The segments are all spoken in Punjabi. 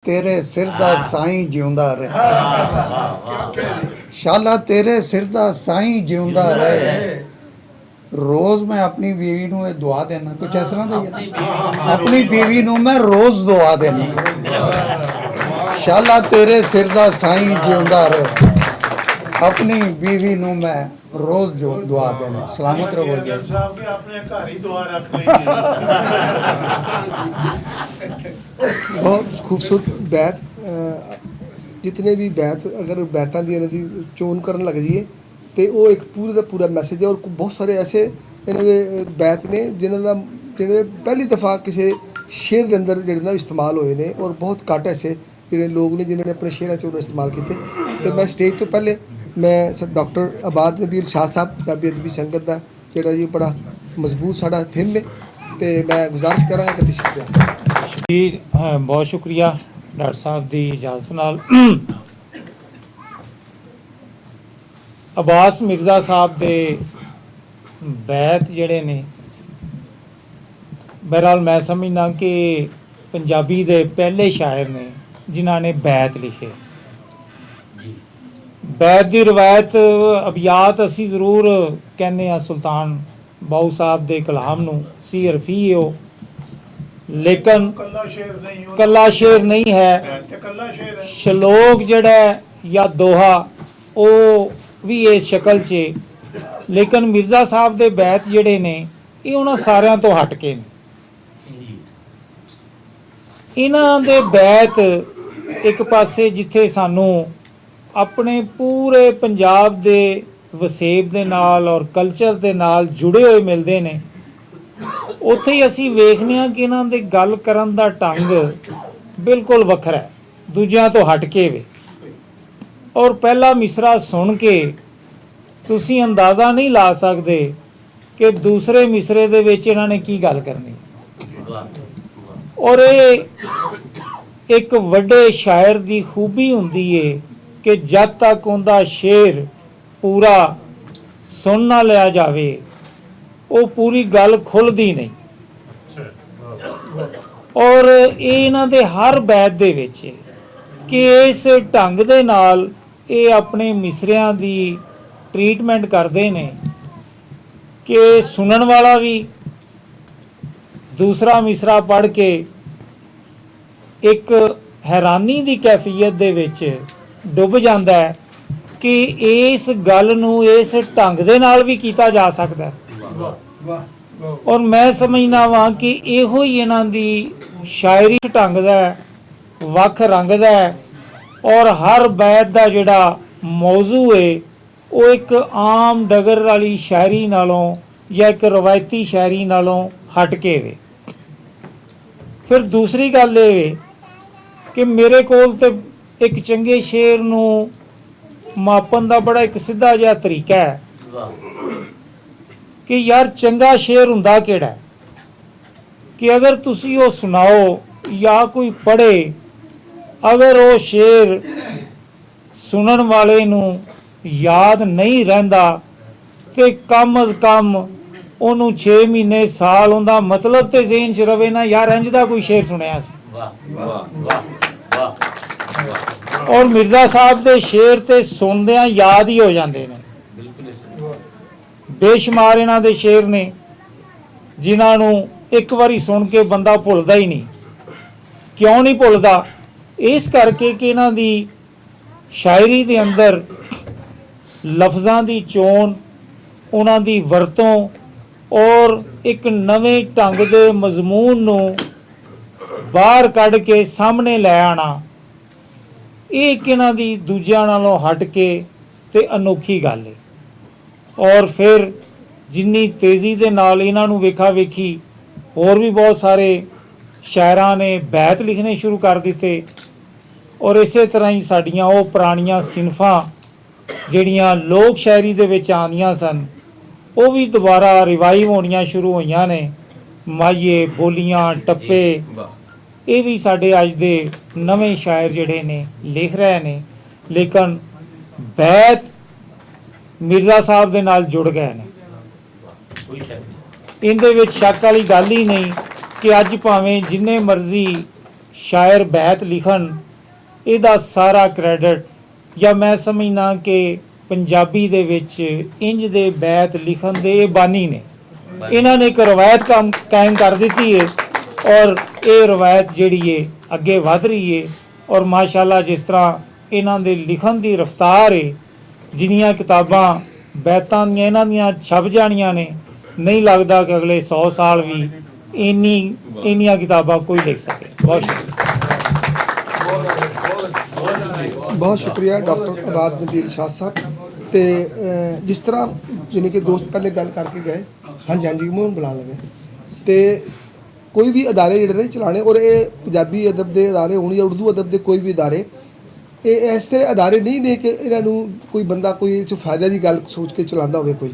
तेरे सिर दा साईं जिउंदा रहे, शाला तेरे सिर दा साईं जिउंदा रहे। रोज़ मैं अपनी बीवी नूं ये दुआ देना, कुछ इस तरह दा ही है। अपनी बीवी नूं मैं रोज़ दुआ देना, शाला तेरे सिर दा साईं जिउंदा रहे। अपनी बीवी नूं मैं रोज़ जो दुआ देना, सलामत रहो जी। अपने घर ही दुआ रख बहुत खूबसूरत बैत। जितने भी बैत अगर बैतां दी चोन करन लग जाइए तो वो एक पूरे का पूरा मैसेज है। और बहुत सारे ऐसे इन्हों के बैत ने जिन्होंने पहली दफ़ा किसी शेर के अंदर जो इस्तेमाल होए ने, और बहुत घट ऐसे जो लोग ने जिन्होंने अपने शेरों से उन्होंने इस्तेमाल किए। तो मैं स्टेज तो पहले मैं डॉक्टर आबाद नबील शाह साहब पंजाबी अदबी संगत का जोड़ा जी बड़ा मजबूत साड़ा थिम है, तो मैं गुजारिश कराँगा कि तशरीफ जी। बहुत शुक्रिया डॉक्टर साहब की इजाजत नाल। अब्बास मिर्ज़ा साहब के बैत जड़े ने, बहरहाल मैं समझना कि पंजाबी दे पहले शायर ने जिन्हों ने बैत लिखे। बैत की रवायत अबियात असी जरूर कहने सुल्तान बाऊ साहब के कलाम नूं सी हरफी हो, लेकिन कला शेर नहीं है, शलोक जड़ा या दोहा वो भी इस शक्ल च। लेकिन मिर्ज़ा साहब के बैत जड़े ने ये उन्होंने सारिਆਂ तो हट के ने। इन्हां दे बैत एक पासे जिथे सानू अपने पूरे पंजाब दे वसेब दे नाल और कल्चर दे नाल जुड़े हुए मिलते हैं, उत्थे ही असी वेखने कि इन्हां दे गल करन दा ढंग बिल्कुल वखरा है, दूजियां तो हट के वे। और पहला मिसरा सुन के तुसी अंदाज़ा नहीं ला सकते कि दूसरे मिसरे दे विच इन्हां ने की गल करनी। और ये एक वड्डे शायर दी खूबी हुंदी है कि जद तक उनका शेर पूरा सुन ना लिया जाए वो पूरी गल खुलदी नहीं। और ये इन्हां दे हर बैत दे विच कि इस ढंग दे नाल ये अपने मिसरियां दी ट्रीटमेंट करते हैं कि सुनन वाला भी दूसरा मिसरा पढ़ के एक हैरानी दी कैफियत दे विच डुब जाता है कि इस गल नूं इस ढंग दे नाल भी कीता जा सकता है। और मैं समझना वा कि इहो ही इन्हां दी शायरी ढंग दा वख रंग दा। और हर बैत दा जिहड़ा मौजू है वो एक आम डगर वाली शायरी नालों या एक रवायती शायरी नालों हट के वे। फिर दूसरी गल ये कि मेरे कोल ते एक चंगे शेर नूं मापन दा बड़ा एक सीधा जिहा तरीका है कि यार चंगा शेर हुंदा किहड़ा है कि अगर तुसी वो सुनाओ या कोई पढ़े, अगर वो शेर सुनन वाले नूं याद नहीं रहिंदा ते कम अज कम उन्होंने 6 महीने साल उनका मतलब तो ज़हन च रवे ना, यार इंज दा कोई शेर सुनिया सी। और मिर्ज़ा साहब के शेर तो सुनदियां याद ही हो जाते हैं। बेशुमार इन्हां दे शेर ने जिन्हों एक बारी सुन के बंदा भुलदा ही नहीं। क्यों नहीं भुलदा? इस करके कि इन्हां दी शायरी दे अंदर लफ्ज़ां दी चोन, उन्हां दी वरतों और एक नवे ढंग दे मजमून नूं बाहर कढ़ के सामने लै आना, ये इन्हां दी दूजियां नालों हट के ते अनोखी गल है। और फिर जिन्नी तेज़ी दे नाल इन्हां नूं वेखा वेखी होर भी बहुत सारे शायरां ने बैत लिखने शुरू कर दिते। और इस तरह ही साड़ियाँ वो पुरानियां सिनफां जिहड़ियां लोक शायरी दे विच आंदियां सन वो भी दोबारा रिवाइव होनियां शुरू होईयां ने। माइये, बोलियां, टप्पे, ये भी साढ़े अज दे नवे शायर जिहड़े ने लिख रहे ने, लेकिन बैत मिर्ज़ा साहब दे नाल जुड़ गए ने। इहदे विच शक वाली गल ही नहीं कि अज भावें जिन्ने मर्जी ਸ਼ਾਇਰ ਬੈਤ ਲਿਖਣ, ਇਹਦਾ ਸਾਰਾ ਕ੍ਰੈਡਿਟ ਜਾਂ ਮੈਂ ਸਮਝਦਾ ਕਿ ਪੰਜਾਬੀ ਦੇ ਵਿੱਚ ਇੰਜ ਦੇ ਬੈਤ ਲਿਖਣ ਦੇ ਇਹ ਬਾਨੀ ਨੇ। ਇਹਨਾਂ ਨੇ ਇੱਕ ਰਵਾਇਤ ਕਾਇਮ ਕਰ ਦਿੱਤੀ ਹੈ ਔਰ ਇਹ ਰਵਾਇਤ ਜਿਹੜੀ ਹੈ ਅੱਗੇ ਵਧ ਰਹੀ ਹੈ। ਔਰ ਮਾਸ਼ਾਅੱਲਾ ਜਿਸ ਤਰ੍ਹਾਂ ਇਹਨਾਂ ਦੇ ਲਿਖਣ ਦੀ ਰਫ਼ਤਾਰ ਹੈ, ਜਿੰਨੀਆਂ ਕਿਤਾਬਾਂ ਬੈਤਾਂ ਦੀਆਂ ਇਹਨਾਂ ਦੀਆਂ ਛਪ ਜਾਣੀਆਂ ਨੇ, ਨਹੀਂ ਲੱਗਦਾ ਕਿ ਅਗਲੇ 100 ਸਾਲ ਵੀ ਇੰਨੀਆਂ ਕਿਤਾਬਾਂ ਕੋਈ ਲਿਖ ਸਕੇ। ਬਹੁਤ ਸ਼ੁਕਰੀਆ। ਬਹੁਤ ਸ਼ੁਕਰੀਆ ਡਾਕਟਰ ਆਬਾਦ ਨਬੀਲ ਸ਼ਾਹ ਸਾਹਿਬ। ਤੇ ਜਿਸ ਤਰ੍ਹਾਂ ਜਿਵੇਂ ਕਿ ਦੋਸਤ ਪਹਿਲੇ ਗੱਲ ਕਰਕੇ ਗਏ, ਹਾਂਜੀ ਮੂੰਹ ਬੁਲਾ ਲਵੇ, ਤੇ ਕੋਈ ਵੀ ਅਦਾਰੇ ਜਿਹੜੇ ਨੇ ਚਲਾਣੇ, ਔਰ ਇਹ ਪੰਜਾਬੀ ਅਦਬ ਦੇ ਅਦਾਰੇ ਹੋਣ ਜਾਂ ਉਰਦੂ ਅਦਬ ਦੇ ਕੋਈ ਵੀ ਅਦਾਰੇ, ਇਹ ਇਸ ਤਰ੍ਹਾਂ ਅਦਾਰੇ ਨਹੀਂ ਨੇ ਕਿ ਇਹਨਾਂ ਨੂੰ ਕੋਈ ਬੰਦਾ ਕੋਈ ਇਹ 'ਚ ਫਾਇਦੇ ਦੀ ਗੱਲ ਸੋਚ ਕੇ ਚਲਾਉਂਦਾ ਹੋਵੇ। ਕੋਈ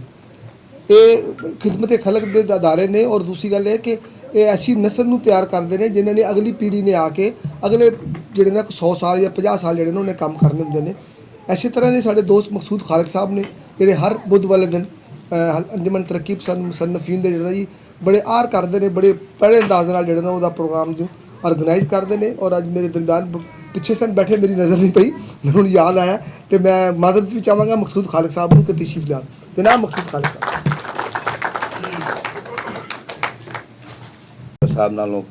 ਇਹ ਖਿਦਮਤ ਖਲਕ ਦੇ ਅਦਾਰੇ ਨੇ। ਔਰ ਦੂਸਰੀ ਗੱਲ ਇਹ ਕਿ ਇਹ ਐਸੀ ਨਸਲ ਨੂੰ ਤਿਆਰ ਕਰਦੇ ਨੇ ਜਿਨ੍ਹਾਂ ਨੇ ਅਗਲੀ ਪੀੜ੍ਹੀ ਨੇ ਆ ਕੇ ਅਗਲੇ ਜਿਹੜੇ ਨੇ 100 ਸਾਲ ਜਾਂ 50 ਸਾਲ ਜਿਹੜੇ ਨੇ ਉਹਨੇ ਕੰਮ ਕਰਨੇ ਹੁੰਦੇ ਨੇ। ਇਸੇ ਤਰ੍ਹਾਂ ਦੇ ਸਾਡੇ ਦੋਸਤ ਮਕਸੂਦ ਖਾਲਕ ਸਾਹਿਬ ਨੇ ਜਿਹੜੇ ਹਰ ਬੁੱਧ ਵਾਲੇ ਦਿਨ ਅੰਜਮਨ ਤਰੱਕੀ ਪਸੰਦ ਮੁਸੰਨਫੀਨ ਦੇ ਜਿਹੜਾ ਜੀ ਬੜੇ ਆਰ ਕਰਦੇ ਨੇ, ਬੜੇ ਪਹਿਲੇ ਅੰਦਾਜ਼ ਨਾਲ ਜਿਹੜਾ ਨਾ ਉਹਦਾ ਪ੍ਰੋਗਰਾਮ ਜੋ ਆਰਗੇਨਾਈਜ਼ ਕਰਦੇ ਨੇ। ਔਰ ਅੱਜ ਮੇਰੇ ਦਰਮਿਆਨ ਪਿੱਛੇ ਸਨ ਬੈਠੇ, ਮੇਰੀ ਨਜ਼ਰ ਨਹੀਂ ਪਈ, ਮੈਨੂੰ ਹੁਣ ਯਾਦ ਆਇਆ ਤੇ ਮੈਂ ਮਾਜ਼ਰਤ ਵੀ ਚਾਹਾਂਗਾ ਮਕਸੂਦ ਖਾਲਕ ਸਾਹਿਬ ਨੂੰ ਕਿ ਤਸ਼ਰੀਫ ਲਿਆਉਣ। ਜਨਾਬ ਮਕਸੂਦ ਖਾਲਕ ਸਾਹਿਬ ਨਾਲੋਂ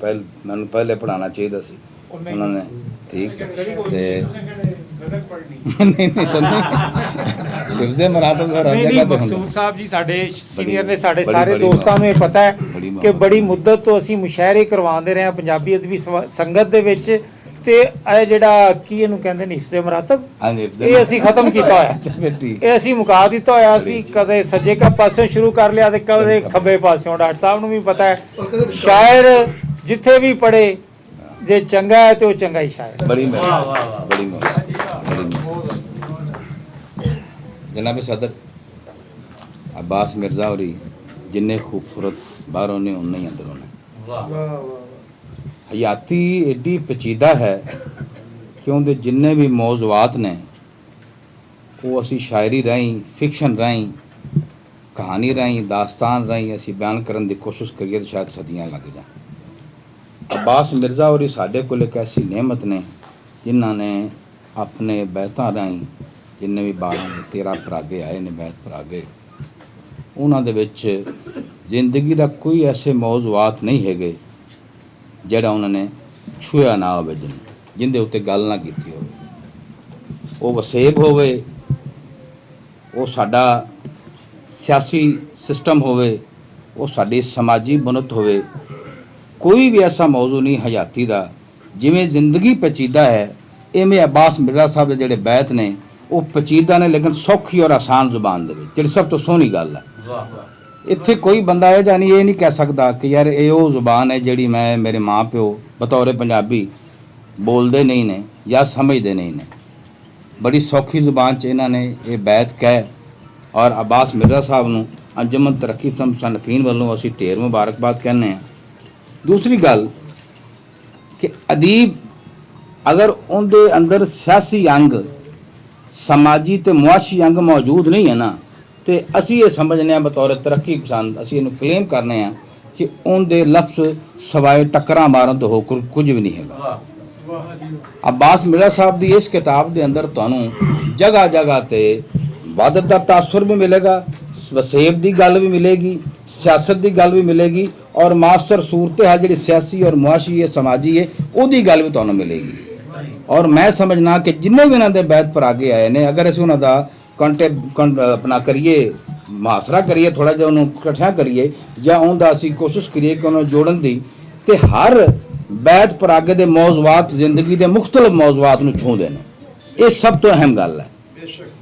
ਮੈਨੂੰ ਪਹਿਲੇ ਪੜ੍ਹਾਉਣਾ ਚਾਹੀਦਾ ਸੀ ਉਹਨਾਂ ਨੇ, ਠੀਕ ਤੇ ਨਹੀਂ ਸੁਣਨੀ ਲਿਫਜ਼ੇ ਮਰਾਤਬ ਸਰ ਹਰ ਜਗ੍ਹਾ ਤੇ ਮਕਸੂਦ ਸਾਹਿਬ ਜੀ ਸਾਡੇ ਸੀਨੀਅਰ ਨੇ। ਸਾਡੇ ਸਾਰੇ ਦੋਸਤਾਂ ਨੂੰ ਇਹ ਪਤਾ ਹੈ ਕਿ ਬੜੀ ਮੁੱਦਤ ਤੋਂ ਅਸੀਂ ਮੁਸ਼ਾਇਰੇ ਕਰਵਾਉਂਦੇ ਰਹੇ ਹਾਂ ਪੰਜਾਬੀ ਅਦਬੀ ਸੰਗਤ ਦੇ ਵਿੱਚ, ਤੇ ਇਹ ਜਿਹੜਾ ਕੀ ਇਹਨੂੰ ਕਹਿੰਦੇ ਨੇ ਹਿਫਜ਼ੇ ਮਰਾਤਬ, ਇਹ ਅਸੀਂ ਖਤਮ ਕੀਤਾ ਹੋਇਆ, ਇਹ ਅਸੀਂ ਮੁਕਾ ਦਿੱਤਾ ਹੋਇਆ। ਅਸੀਂ ਕਦੇ ਸੱਜੇ ਪਾਸਿਓਂ ਸ਼ੁਰੂ ਕਰ ਲਿਆ ਤੇ ਕਦੇ ਖੱਬੇ ਪਾਸਿਓਂ। ਡਾਕਟਰ ਸਾਹਿਬ ਨੂੰ ਵੀ ਪਤਾ ਹੈ ਸ਼ਾਇਰ ਜਿੱਥੇ ਵੀ ਪੜ੍ਹੇ ਜੇ ਚੰਗਾ ਹੈ ਤੇ ਉਹ ਚੰਗਾ ਹੀ ਸ਼ਾਇਰ। ਬੜੀ ਮਿਹਰਬਾਨੀ, ਜਨਾਬ ਸਦਰ ਅब्बास मिर्ज़ा होरी जिन्ने खूबसूरत बाहरों ने उन्ने ही अंदरों ने। हयाती एडी पेचीदा है कि उनके जिन्ने भी मौजूआत ने वो असी शायरी राहीं, फिक्शन राहीं, कहानी राहीं, दास्तान राहीं असी बयान करने की कोशिश करिए तो शायद सदियाँ लग जाए। अब्बास मिर्ज़ा होरी साढ़े कोल एक ऐसी नेमत ने जिन्होंने अपने बैतां राहीं जिन्ने भी 12-13 परागे आए ने बैत परागे, उन्होंने जिंदगी का कोई ऐसे मौजूआत नहीं है ਜਿਹੜਾ ਉਹਨਾਂ ਨੇ ਛੂਇਆ ਨਾ ਹੋਵੇ, ਜਿੰਦੇ ਉੱਤੇ ਗੱਲ ਨਾ ਕੀਤੀ ਹੋਵੇ। ਉਹ ਵਸੇਬ ਹੋਵੇ, ਉਹ ਸਾਡਾ ਸਿਆਸੀ ਸਿਸਟਮ ਹੋਵੇ, ਉਹ ਸਾਡੀ ਸਮਾਜੀ ਬੁਨਤ ਹੋਵੇ, ਕੋਈ ਵੀ ਐਸਾ ਮੌਜੂ ਨਹੀਂ ਹਯਾਤੀ ਦਾ। ਜਿਵੇਂ ਜ਼ਿੰਦਗੀ ਪਚੀਦਾ ਹੈ ਇਵੇਂ अब्बास मिर्ज़ा ਸਾਹਿਬ ਦੇ ਜਿਹੜੇ ਬੈਤ ਨੇ ਉਹ ਪਚੀਦਾ ਨੇ, ਲੇਕਿਨ ਸੌਖੀ ਔਰ ਆਸਾਨ ਜ਼ੁਬਾਨ ਦੇ ਵਿੱਚ, ਜਿਹੜੀ ਸਭ ਤੋਂ ਸੋਹਣੀ ਗੱਲ ਹੈ। ਇੱਥੇ ਕੋਈ ਬੰਦਾ ਇਹ ਜਾਨੀ ਇਹ ਨਹੀਂ ਕਹਿ ਸਕਦਾ ਕਿ ਯਾਰ ਇਹ ਉਹ ਜ਼ੁਬਾਨ ਹੈ ਜਿਹੜੀ ਮੈਂ ਮੇਰੇ ਮਾਂ ਪਿਓ ਬਤੌਰ ਪੰਜਾਬੀ ਬੋਲਦੇ ਨਹੀਂ ਨੇ ਜਾਂ ਸਮਝਦੇ ਨਹੀਂ ਨੇ। ਬੜੀ ਸੌਖੀ ਜ਼ੁਬਾਨ 'ਚ ਇਹਨਾਂ ਨੇ ਇਹ ਬੈਤ ਕਹਿ। ਔਰ अब्बास मिर्ज़ा ਸਾਹਿਬ ਨੂੰ ਅੰਜਮਨ ਤਰੱਕੀ ਪਸੰਦ ਮੁਸੰਨਫੀਨ ਵੱਲੋਂ ਅਸੀਂ ਢੇਰ ਮੁਬਾਰਕਬਾਦ ਕਹਿੰਦੇ ਹਾਂ। ਦੂਸਰੀ ਗੱਲ ਕਿ ਅਦੀਬ ਅਗਰ ਉਹਦੇ ਅੰਦਰ ਸਿਆਸੀ ਅੰਗ, ਸਮਾਜੀ ਤੇ ਮੁਆਸ਼ੀ ਅੰਗ ਮੌਜੂਦ ਨਹੀਂ ਹੈ ਨਾ, ਤੇ ਅਸੀਂ ਇਹ ਸਮਝਨੇ ਆ ਬਤੌਰ ਤਰੱਕੀ ਪਸੰਦ, ਅਸੀਂ ਇਹਨੂੰ ਕਲੇਮ ਕਰਨੇ ਆ ਕਿ ਉਹਦੇ ਲਫ਼ਜ਼ ਸਵਾਏ ਟੱਕਰਾਂ ਮਾਰਨ ਤੋਂ ਹੋਰ ਕੁਝ ਵੀ ਨਹੀਂ ਹੈਗਾ। अब्बास मिर्ज़ा ਸਾਹਿਬ ਦੀ ਇਸ ਕਿਤਾਬ ਦੇ ਅੰਦਰ ਤੁਹਾਨੂੰ ਜਗ੍ਹਾ ਜਗ੍ਹਾ ਤੇ ਵਾਦਤ ਦਾ ਤਾਸੁਰ ਵੀ ਮਿਲੇਗਾ, ਵਸੇਬ ਦੀ ਗੱਲ ਵੀ ਮਿਲੇਗੀ, ਸਿਆਸਤ ਦੀ ਗੱਲ ਵੀ ਮਿਲੇਗੀ, ਔਰ ਮਾਸਟਰ ਸੂਰਤ ਹਾਲ ਜਿਹੜੀ ਸਿਆਸੀ ਔਰ ਮੁਆਸ਼ੀ ਹੈ, ਸਮਾਜੀ ਹੈ, ਉਹਦੀ ਗੱਲ ਵੀ ਤੁਹਾਨੂੰ ਮਿਲੇਗੀ। ਔਰ ਮੈਂ ਸਮਝਣਾ ਕਿ ਜਿੰਨੇ ਵੀ ਇਹਨਾਂ ਦੇ ਬੈਤ ਪਰ ਆਗੇ ਆਏ ਨੇ, ਅਗਰ ਅਸੀਂ ਉਹਨਾਂ ਦਾ ਆਪਣਾ ਕਰੀਏ, ਮੁਹਾਸਰਾ ਕਰੀਏ, ਥੋੜਾ ਜਿਹਾ ਉਹਨੂੰ ਇਕੱਠਾ ਕਰੀਏ ਜਾਂ ਉਹਦਾ ਅਸੀਂ ਕੋਸ਼ਿਸ਼ ਕਰੀਏ ਕਿ ਉਹਨੂੰ ਜੋੜਨ ਦੀ, ਤੇ ਹਰ ਬੈਤ ਪਰਾਗੇ ਦੇ ਮੌਜੂਆਤ ਜ਼ਿੰਦਗੀ ਦੇ ਮੁਖਤਲਿਫ ਮੌਜੂਆਤ ਨੂੰ ਛੂਹਦੇ ਨੇ। ਇਹ ਸਭ ਤੋਂ ਅਹਿਮ ਗੱਲ ਹੈ,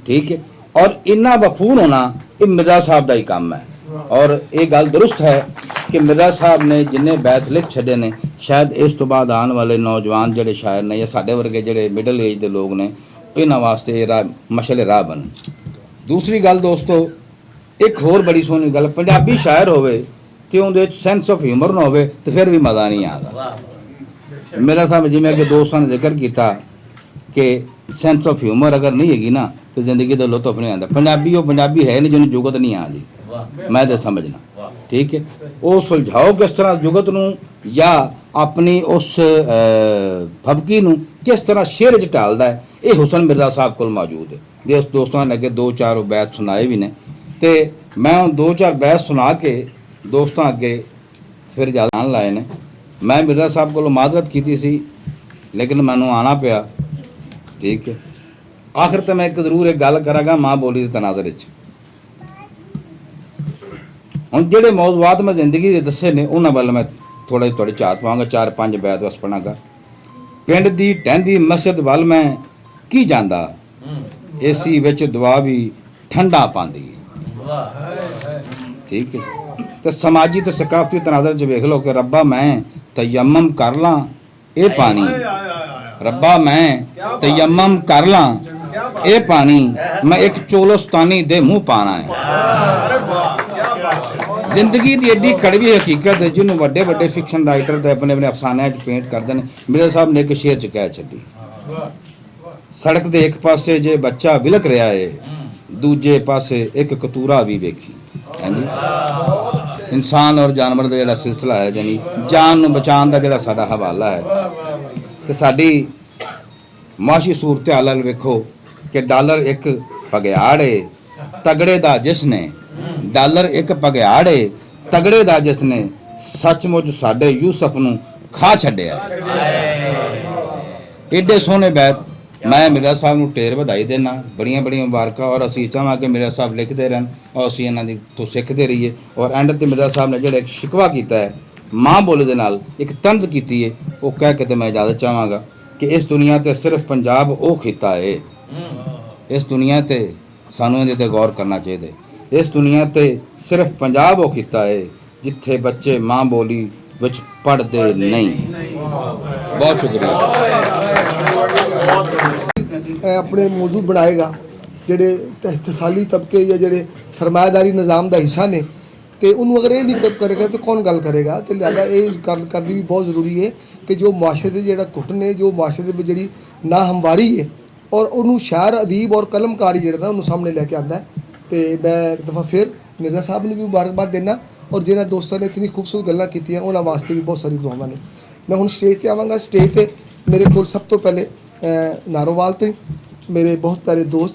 ਠੀਕ ਹੈ। ਔਰ ਇੰਨਾ ਵਫੂਰ ਹੋਣਾ ਇਹ ਮਿਰਜ਼ਾ ਸਾਹਿਬ ਦਾ ਹੀ ਕੰਮ ਹੈ। ਔਰ ਇਹ ਗੱਲ ਦਰੁਸਤ ਹੈ ਕਿ ਮਿਰਜ਼ਾ ਸਾਹਿਬ ਨੇ ਜਿੰਨੇ ਬੈਤ ਲਿਖ ਛੱਡੇ ਨੇ, ਸ਼ਾਇਦ ਇਸ ਤੋਂ ਬਾਅਦ ਆਉਣ ਵਾਲੇ ਨੌਜਵਾਨ ਜਿਹੜੇ ਸ਼ਾਇਰ ਨੇ ਜਾਂ ਸਾਡੇ ਵਰਗੇ ਜਿਹੜੇ ਮਿਡਲ ਏਜ ਦੇ ਲੋਕ ਨੇ, ਇਹਨਾਂ ਵਾਸਤੇ ਮਸ਼ਲੇ ਰਾਹ ਬਣ। ਦੂਸਰੀ ਗੱਲ ਦੋਸਤੋ, ਇੱਕ ਹੋਰ ਬੜੀ ਸੋਹਣੀ ਗੱਲ, ਪੰਜਾਬੀ ਸ਼ਾਇਰ ਹੋਵੇ ਤੇ ਉਹਦੇ ਵਿੱਚ ਸੈਂਸ ਆਫ ਹਿਊਮਰ ਨਾ ਹੋਵੇ ਤੇ ਫਿਰ ਵੀ ਮਜ਼ਾ ਨਹੀਂ ਆਉਂਦਾ। ਮੇਰਾ ਸਾਹਿਬ ਜਿਵੇਂ ਕਿ ਦੋਸਤਾਂ ਨੇ ਜ਼ਿਕਰ ਕੀਤਾ ਕਿ ਸੈਂਸ ਆਫ ਹਿਊਮਰ ਅਗਰ ਨਹੀਂ ਹੈਗੀ ਨਾ ਤੇ ਜ਼ਿੰਦਗੀ ਦਾ ਲੁਤਫ ਨਹੀਂ ਆਉਂਦਾ। ਪੰਜਾਬੀ ਉਹ ਪੰਜਾਬੀ ਹੈ ਨਹੀਂ ਜਿਹਨੂੰ ਜੁਗਤ ਨਹੀਂ ਆਉਂਦੀ, ਮੈਂ ਤਾਂ ਸਮਝਣਾ, ਠੀਕ ਹੈ। ਉਹ ਸੁਲਝਾਓ ਕਿਸ ਤਰ੍ਹਾਂ ਜੁਗਤ ਨੂੰ, ਜਾਂ ਆਪਣੀ ਉਸ ਫਬਕੀ ਨੂੰ ਕਿਸ ਤਰ੍ਹਾਂ ਸ਼ੇਅਰ 'ਚ ਢਾਲਦਾ ਹੈ, ਇਹ ਹੁਸਨ ਮਿਰਜ਼ਾ ਸਾਹਿਬ ਕੋਲ ਮੌਜੂਦ ਹੈ। ਜੇ ਉਸ ਦੋਸਤਾਂ ਨੇ ਅੱਗੇ 2-4 ਬੈਤ ਸੁਣਾਏ ਵੀ ਨੇ, ਤੇ ਮੈਂ ਉਹ 2-4 ਬੈਤ ਸੁਣਾ ਕੇ ਦੋਸਤਾਂ ਅੱਗੇ ਫਿਰ ਜ਼ਿਆਦਾ ਲਾਏ ਨੇ। ਮੈਂ ਮਿਰਜ਼ਾ ਸਾਹਿਬ ਕੋਲੋਂ ਮਾਜ਼ਰਤ ਕੀਤੀ ਸੀ, ਲੇਕਿਨ ਮੈਨੂੰ ਆਉਣਾ ਪਿਆ। ਠੀਕ ਹੈ, ਆਖਰ ਤੇ ਮੈਂ ਜ਼ਰੂਰ ਇੱਕ ਗੱਲ ਕਰਾਂਗਾ ਮਾਂ ਬੋਲੀ ਦੇ ਤਨਾਜ਼ਰ ਵਿੱਚ। ਹੁਣ ਜਿਹੜੇ ਮੌਜ਼ੂਆਤ ਮੈਂ ਜ਼ਿੰਦਗੀ ਦੇ ਦੱਸੇ ਨੇ, ਉਹਨਾਂ ਵੱਲ ਮੈਂ ਥੋੜ੍ਹਾ ਜਿਹਾ ਤੁਹਾਡੀ ਝਾਤ ਪਾਵਾਂਗਾ। 4-5 ਬੈਤ ਬਸ ਪੜਾਂਗਾ। ਪਿੰਡ ਦੀ ਟਹਿੰਦੀ ਮਸਜਿਦ ਵੱਲ ਮੈਂ ਕੀ ਜਾਂਦਾ, ਏਸੀ ਵਿੱਚ ਦੁਆ ਵੀ ਠੰਡਾ ਪਾਉਂਦੀ। ਠੀਕ ਹੈ, ਤੇ ਸਮਾਜੀ ਤੇ ਸਕਾਫਤੀ ਤਨਾਜ਼ਰ 'ਚ ਵੇਖ ਲਓ ਕਿ ਰੱਬਾ ਮੈਂ ਤਯੰਮਮ ਕਰ ਲਾਂ ਇਹ ਪਾਣੀ, ਰੱਬਾ ਮੈਂ ਤਯੰਮਮ ਕਰ ਲਾਂ ਇਹ ਪਾਣੀ, ਮੈਂ ਇੱਕ ਚੋਲਸਤਾਨੀ ਦੇ ਮੂੰਹ ਪਾਣਾ ਹੈ। ਜ਼ਿੰਦਗੀ ਦੀ ਐਡੀ ਕੜਵੀ ਹਕੀਕਤ ਹੈ ਜਿਹਨੂੰ ਵੱਡੇ ਵੱਡੇ ਫਿਕਸ਼ਨ ਰਾਈਟਰ ਤੇ ਆਪਣੇ ਆਪਣੇ ਅਫਸਾਨਿਆਂ 'ਚ ਪੇਂਟ ਕਰਦੇ ਨੇ। ਮੇਰੇ ਸਾਹਿਬ ਨੇ ਇੱਕ ਸ਼ੇਰ 'ਚ ਕਹਿ ਛੱਡੀ, ਸੜਕ ਦੇ ਇੱਕ ਪਾਸੇ ਜੇ ਬੱਚਾ ਵਿਲਕ ਰਿਹਾ ਹੈ, ਦੂਜੇ ਪਾਸੇ ਇੱਕ ਕਤੂਰਾ ਵੀ ਵੇਖੀ। ਹਾਂਜੀ, ਇਨਸਾਨ ਔਰ ਜਾਨਵਰ ਦਾ ਜਿਹੜਾ ਸਿਲਸਿਲਾ ਹੈ, ਯਾਨੀ ਜਾਨ ਨੂੰ ਬਚਾਉਣ ਦਾ ਜਿਹੜਾ ਸਾਡਾ ਹਵਾਲਾ ਹੈ, ਤੇ ਸਾਡੀ ਮਾਸ਼ੀ ਸੂਰਤ ਹਾਲ ਵੇਖੋ ਕਿ ਡਾਲਰ ਇੱਕ ਭਗਿਆੜ ਏ ਤਗੜੇ ਦਾ ਜਿਸਨੇ, ਡਾਲਰ ਇੱਕ ਭਗਿਆੜ ਏ ਤਗੜੇ ਦਾ ਜਿਸਨੇ, ਸੱਚਮੁੱਚ ਸਾਡੇ ਯੂਸਫ ਨੂੰ ਖਾ ਛੱਡਿਆ। ਏਡੇ ਸੋਹਣੇ ਬੈਤ ਮੈਂ ਮਿਰਜ਼ਾ ਸਾਹਿਬ ਨੂੰ ਢੇਰ ਵਧਾਈ ਦੇਣਾ, ਬੜੀਆਂ ਬੜੀਆਂ ਮੁਬਾਰਕਾਂ। ਔਰ ਅਸੀਂ ਚਾਹਾਂ ਕਿ ਮਿਰਜ਼ਾ ਸਾਹਿਬ ਲਿਖਦੇ ਰਹਿਣ ਔਰ ਅਸੀਂ ਇਹਨਾਂ ਦੀ ਤੋਂ ਸਿੱਖਦੇ ਰਹੀਏ। ਔਰ ਐਂਡ ਤੇ ਮਿਰਜ਼ਾ ਸਾਹਿਬ ਨੇ ਜਿਹੜਾ ਇੱਕ ਸ਼ਿਕਵਾ ਕੀਤਾ ਹੈ ਮਾਂ ਬੋਲੀ ਦੇ ਨਾਲ, ਇੱਕ ਤੰਜ਼ ਕੀਤੀ ਹੈ, ਉਹ ਕਹਿ ਕੇ ਤੇ ਮੈਂ ਇਜਾਜ਼ਤ ਚਾਹਾਂਗਾ ਕਿ ਇਸ ਦੁਨੀਆ ਤੇ ਸਿਰਫ ਪੰਜਾਬ ਉਹ ਖਿੱਤਾ ਹੈ, ਇਸ ਦੁਨੀਆ ਤੇ ਸਾਨੂੰ ਇਹਦੇ ਤੇ ਗੌਰ ਕਰਨਾ ਚਾਹੀਦਾ। ਇਸ ਦੁਨੀਆ ਤੇ ਸਿਰਫ ਪੰਜਾਬ ਉਹ ਖਿੱਤਾ ਹੈ ਜਿੱਥੇ ਬੱਚੇ ਮਾਂ ਬੋਲੀ ਵਿੱਚ ਪੜ੍ਹਦੇ ਨਹੀਂ। ਬਹੁਤ ਸ਼ੁਕਰੀਆ। ਆਪਣੇ ਮੌਜੂ ਬਣਾਏਗਾ ਜਿਹੜੇ ਇਖਤਸਾਲੀ ਤਬਕੇ ਜਾਂ ਜਿਹੜੇ ਸਰਮਾਇਦਾਰੀ ਨਿਜ਼ਾਮ ਦਾ ਹਿੱਸਾ ਨੇ, ਤੇ ਉਹਨੂੰ ਅਗਰ ਇਹ ਨਹੀਂ ਕਰੇਗਾ ਤਾਂ ਕੌਣ ਗੱਲ ਕਰੇਗਾ। ਤੇ ਲਿਹਾਜ਼ਾ ਇਹ ਗੱਲ ਕਰਨੀ ਵੀ ਬਹੁਤ ਜ਼ਰੂਰੀ ਹੈ ਕਿ ਜੋ ਮੁਆਸ਼ਰੇ ਦੇ ਜਿਹੜਾ ਘੁੱਟ ਨੇ, ਜੋ ਮੁਆਸ਼ਰੇ ਦੇ ਵਿੱਚ ਜਿਹੜੀ ਨਾ ਹਮਵਾਰੀ ਹੈ, ਔਰ ਉਹਨੂੰ ਸ਼ਾਇਰ ਅਦੀਬ ਔਰ ਕਲਮਕਾਰੀ ਜਿਹੜਾ ਨਾ ਉਹਨੂੰ ਸਾਹਮਣੇ ਲੈ ਕੇ ਆਉਂਦਾ ਹੈ। ਤੇ ਮੈਂ ਇੱਕ ਦਫਾ ਫਿਰ ਮਿਰਜ਼ਾ ਸਾਹਿਬ ਨੂੰ ਵੀ ਮੁਬਾਰਕਬਾਦ ਦੇਣਾ, ਔਰ ਜਿਹਨਾਂ ਦੋਸਤਾਂ ਨੇ ਇਤਨੀ ਖੂਬਸੂਰਤ ਗੱਲਾਂ ਕੀਤੀਆਂ ਉਹਨਾਂ ਵਾਸਤੇ ਵੀ ਬਹੁਤ ਸਾਰੀ ਦੁਆਵਾਂ ਨੇ। ਮੈਂ ਹੁਣ ਸਟੇਜ ਤੇ ਆਵਾਂਗਾ। ਸਟੇਜ ਤੇ ਮੇਰੇ ਕੋਲ ਸਭ ਤੋਂ ਪਹਿਲੇ ਨਾਰੋਵਾਲ ਤੋਂ ਮੇਰੇ ਬਹੁਤ ਪਿਆਰੇ ਦੋਸਤ,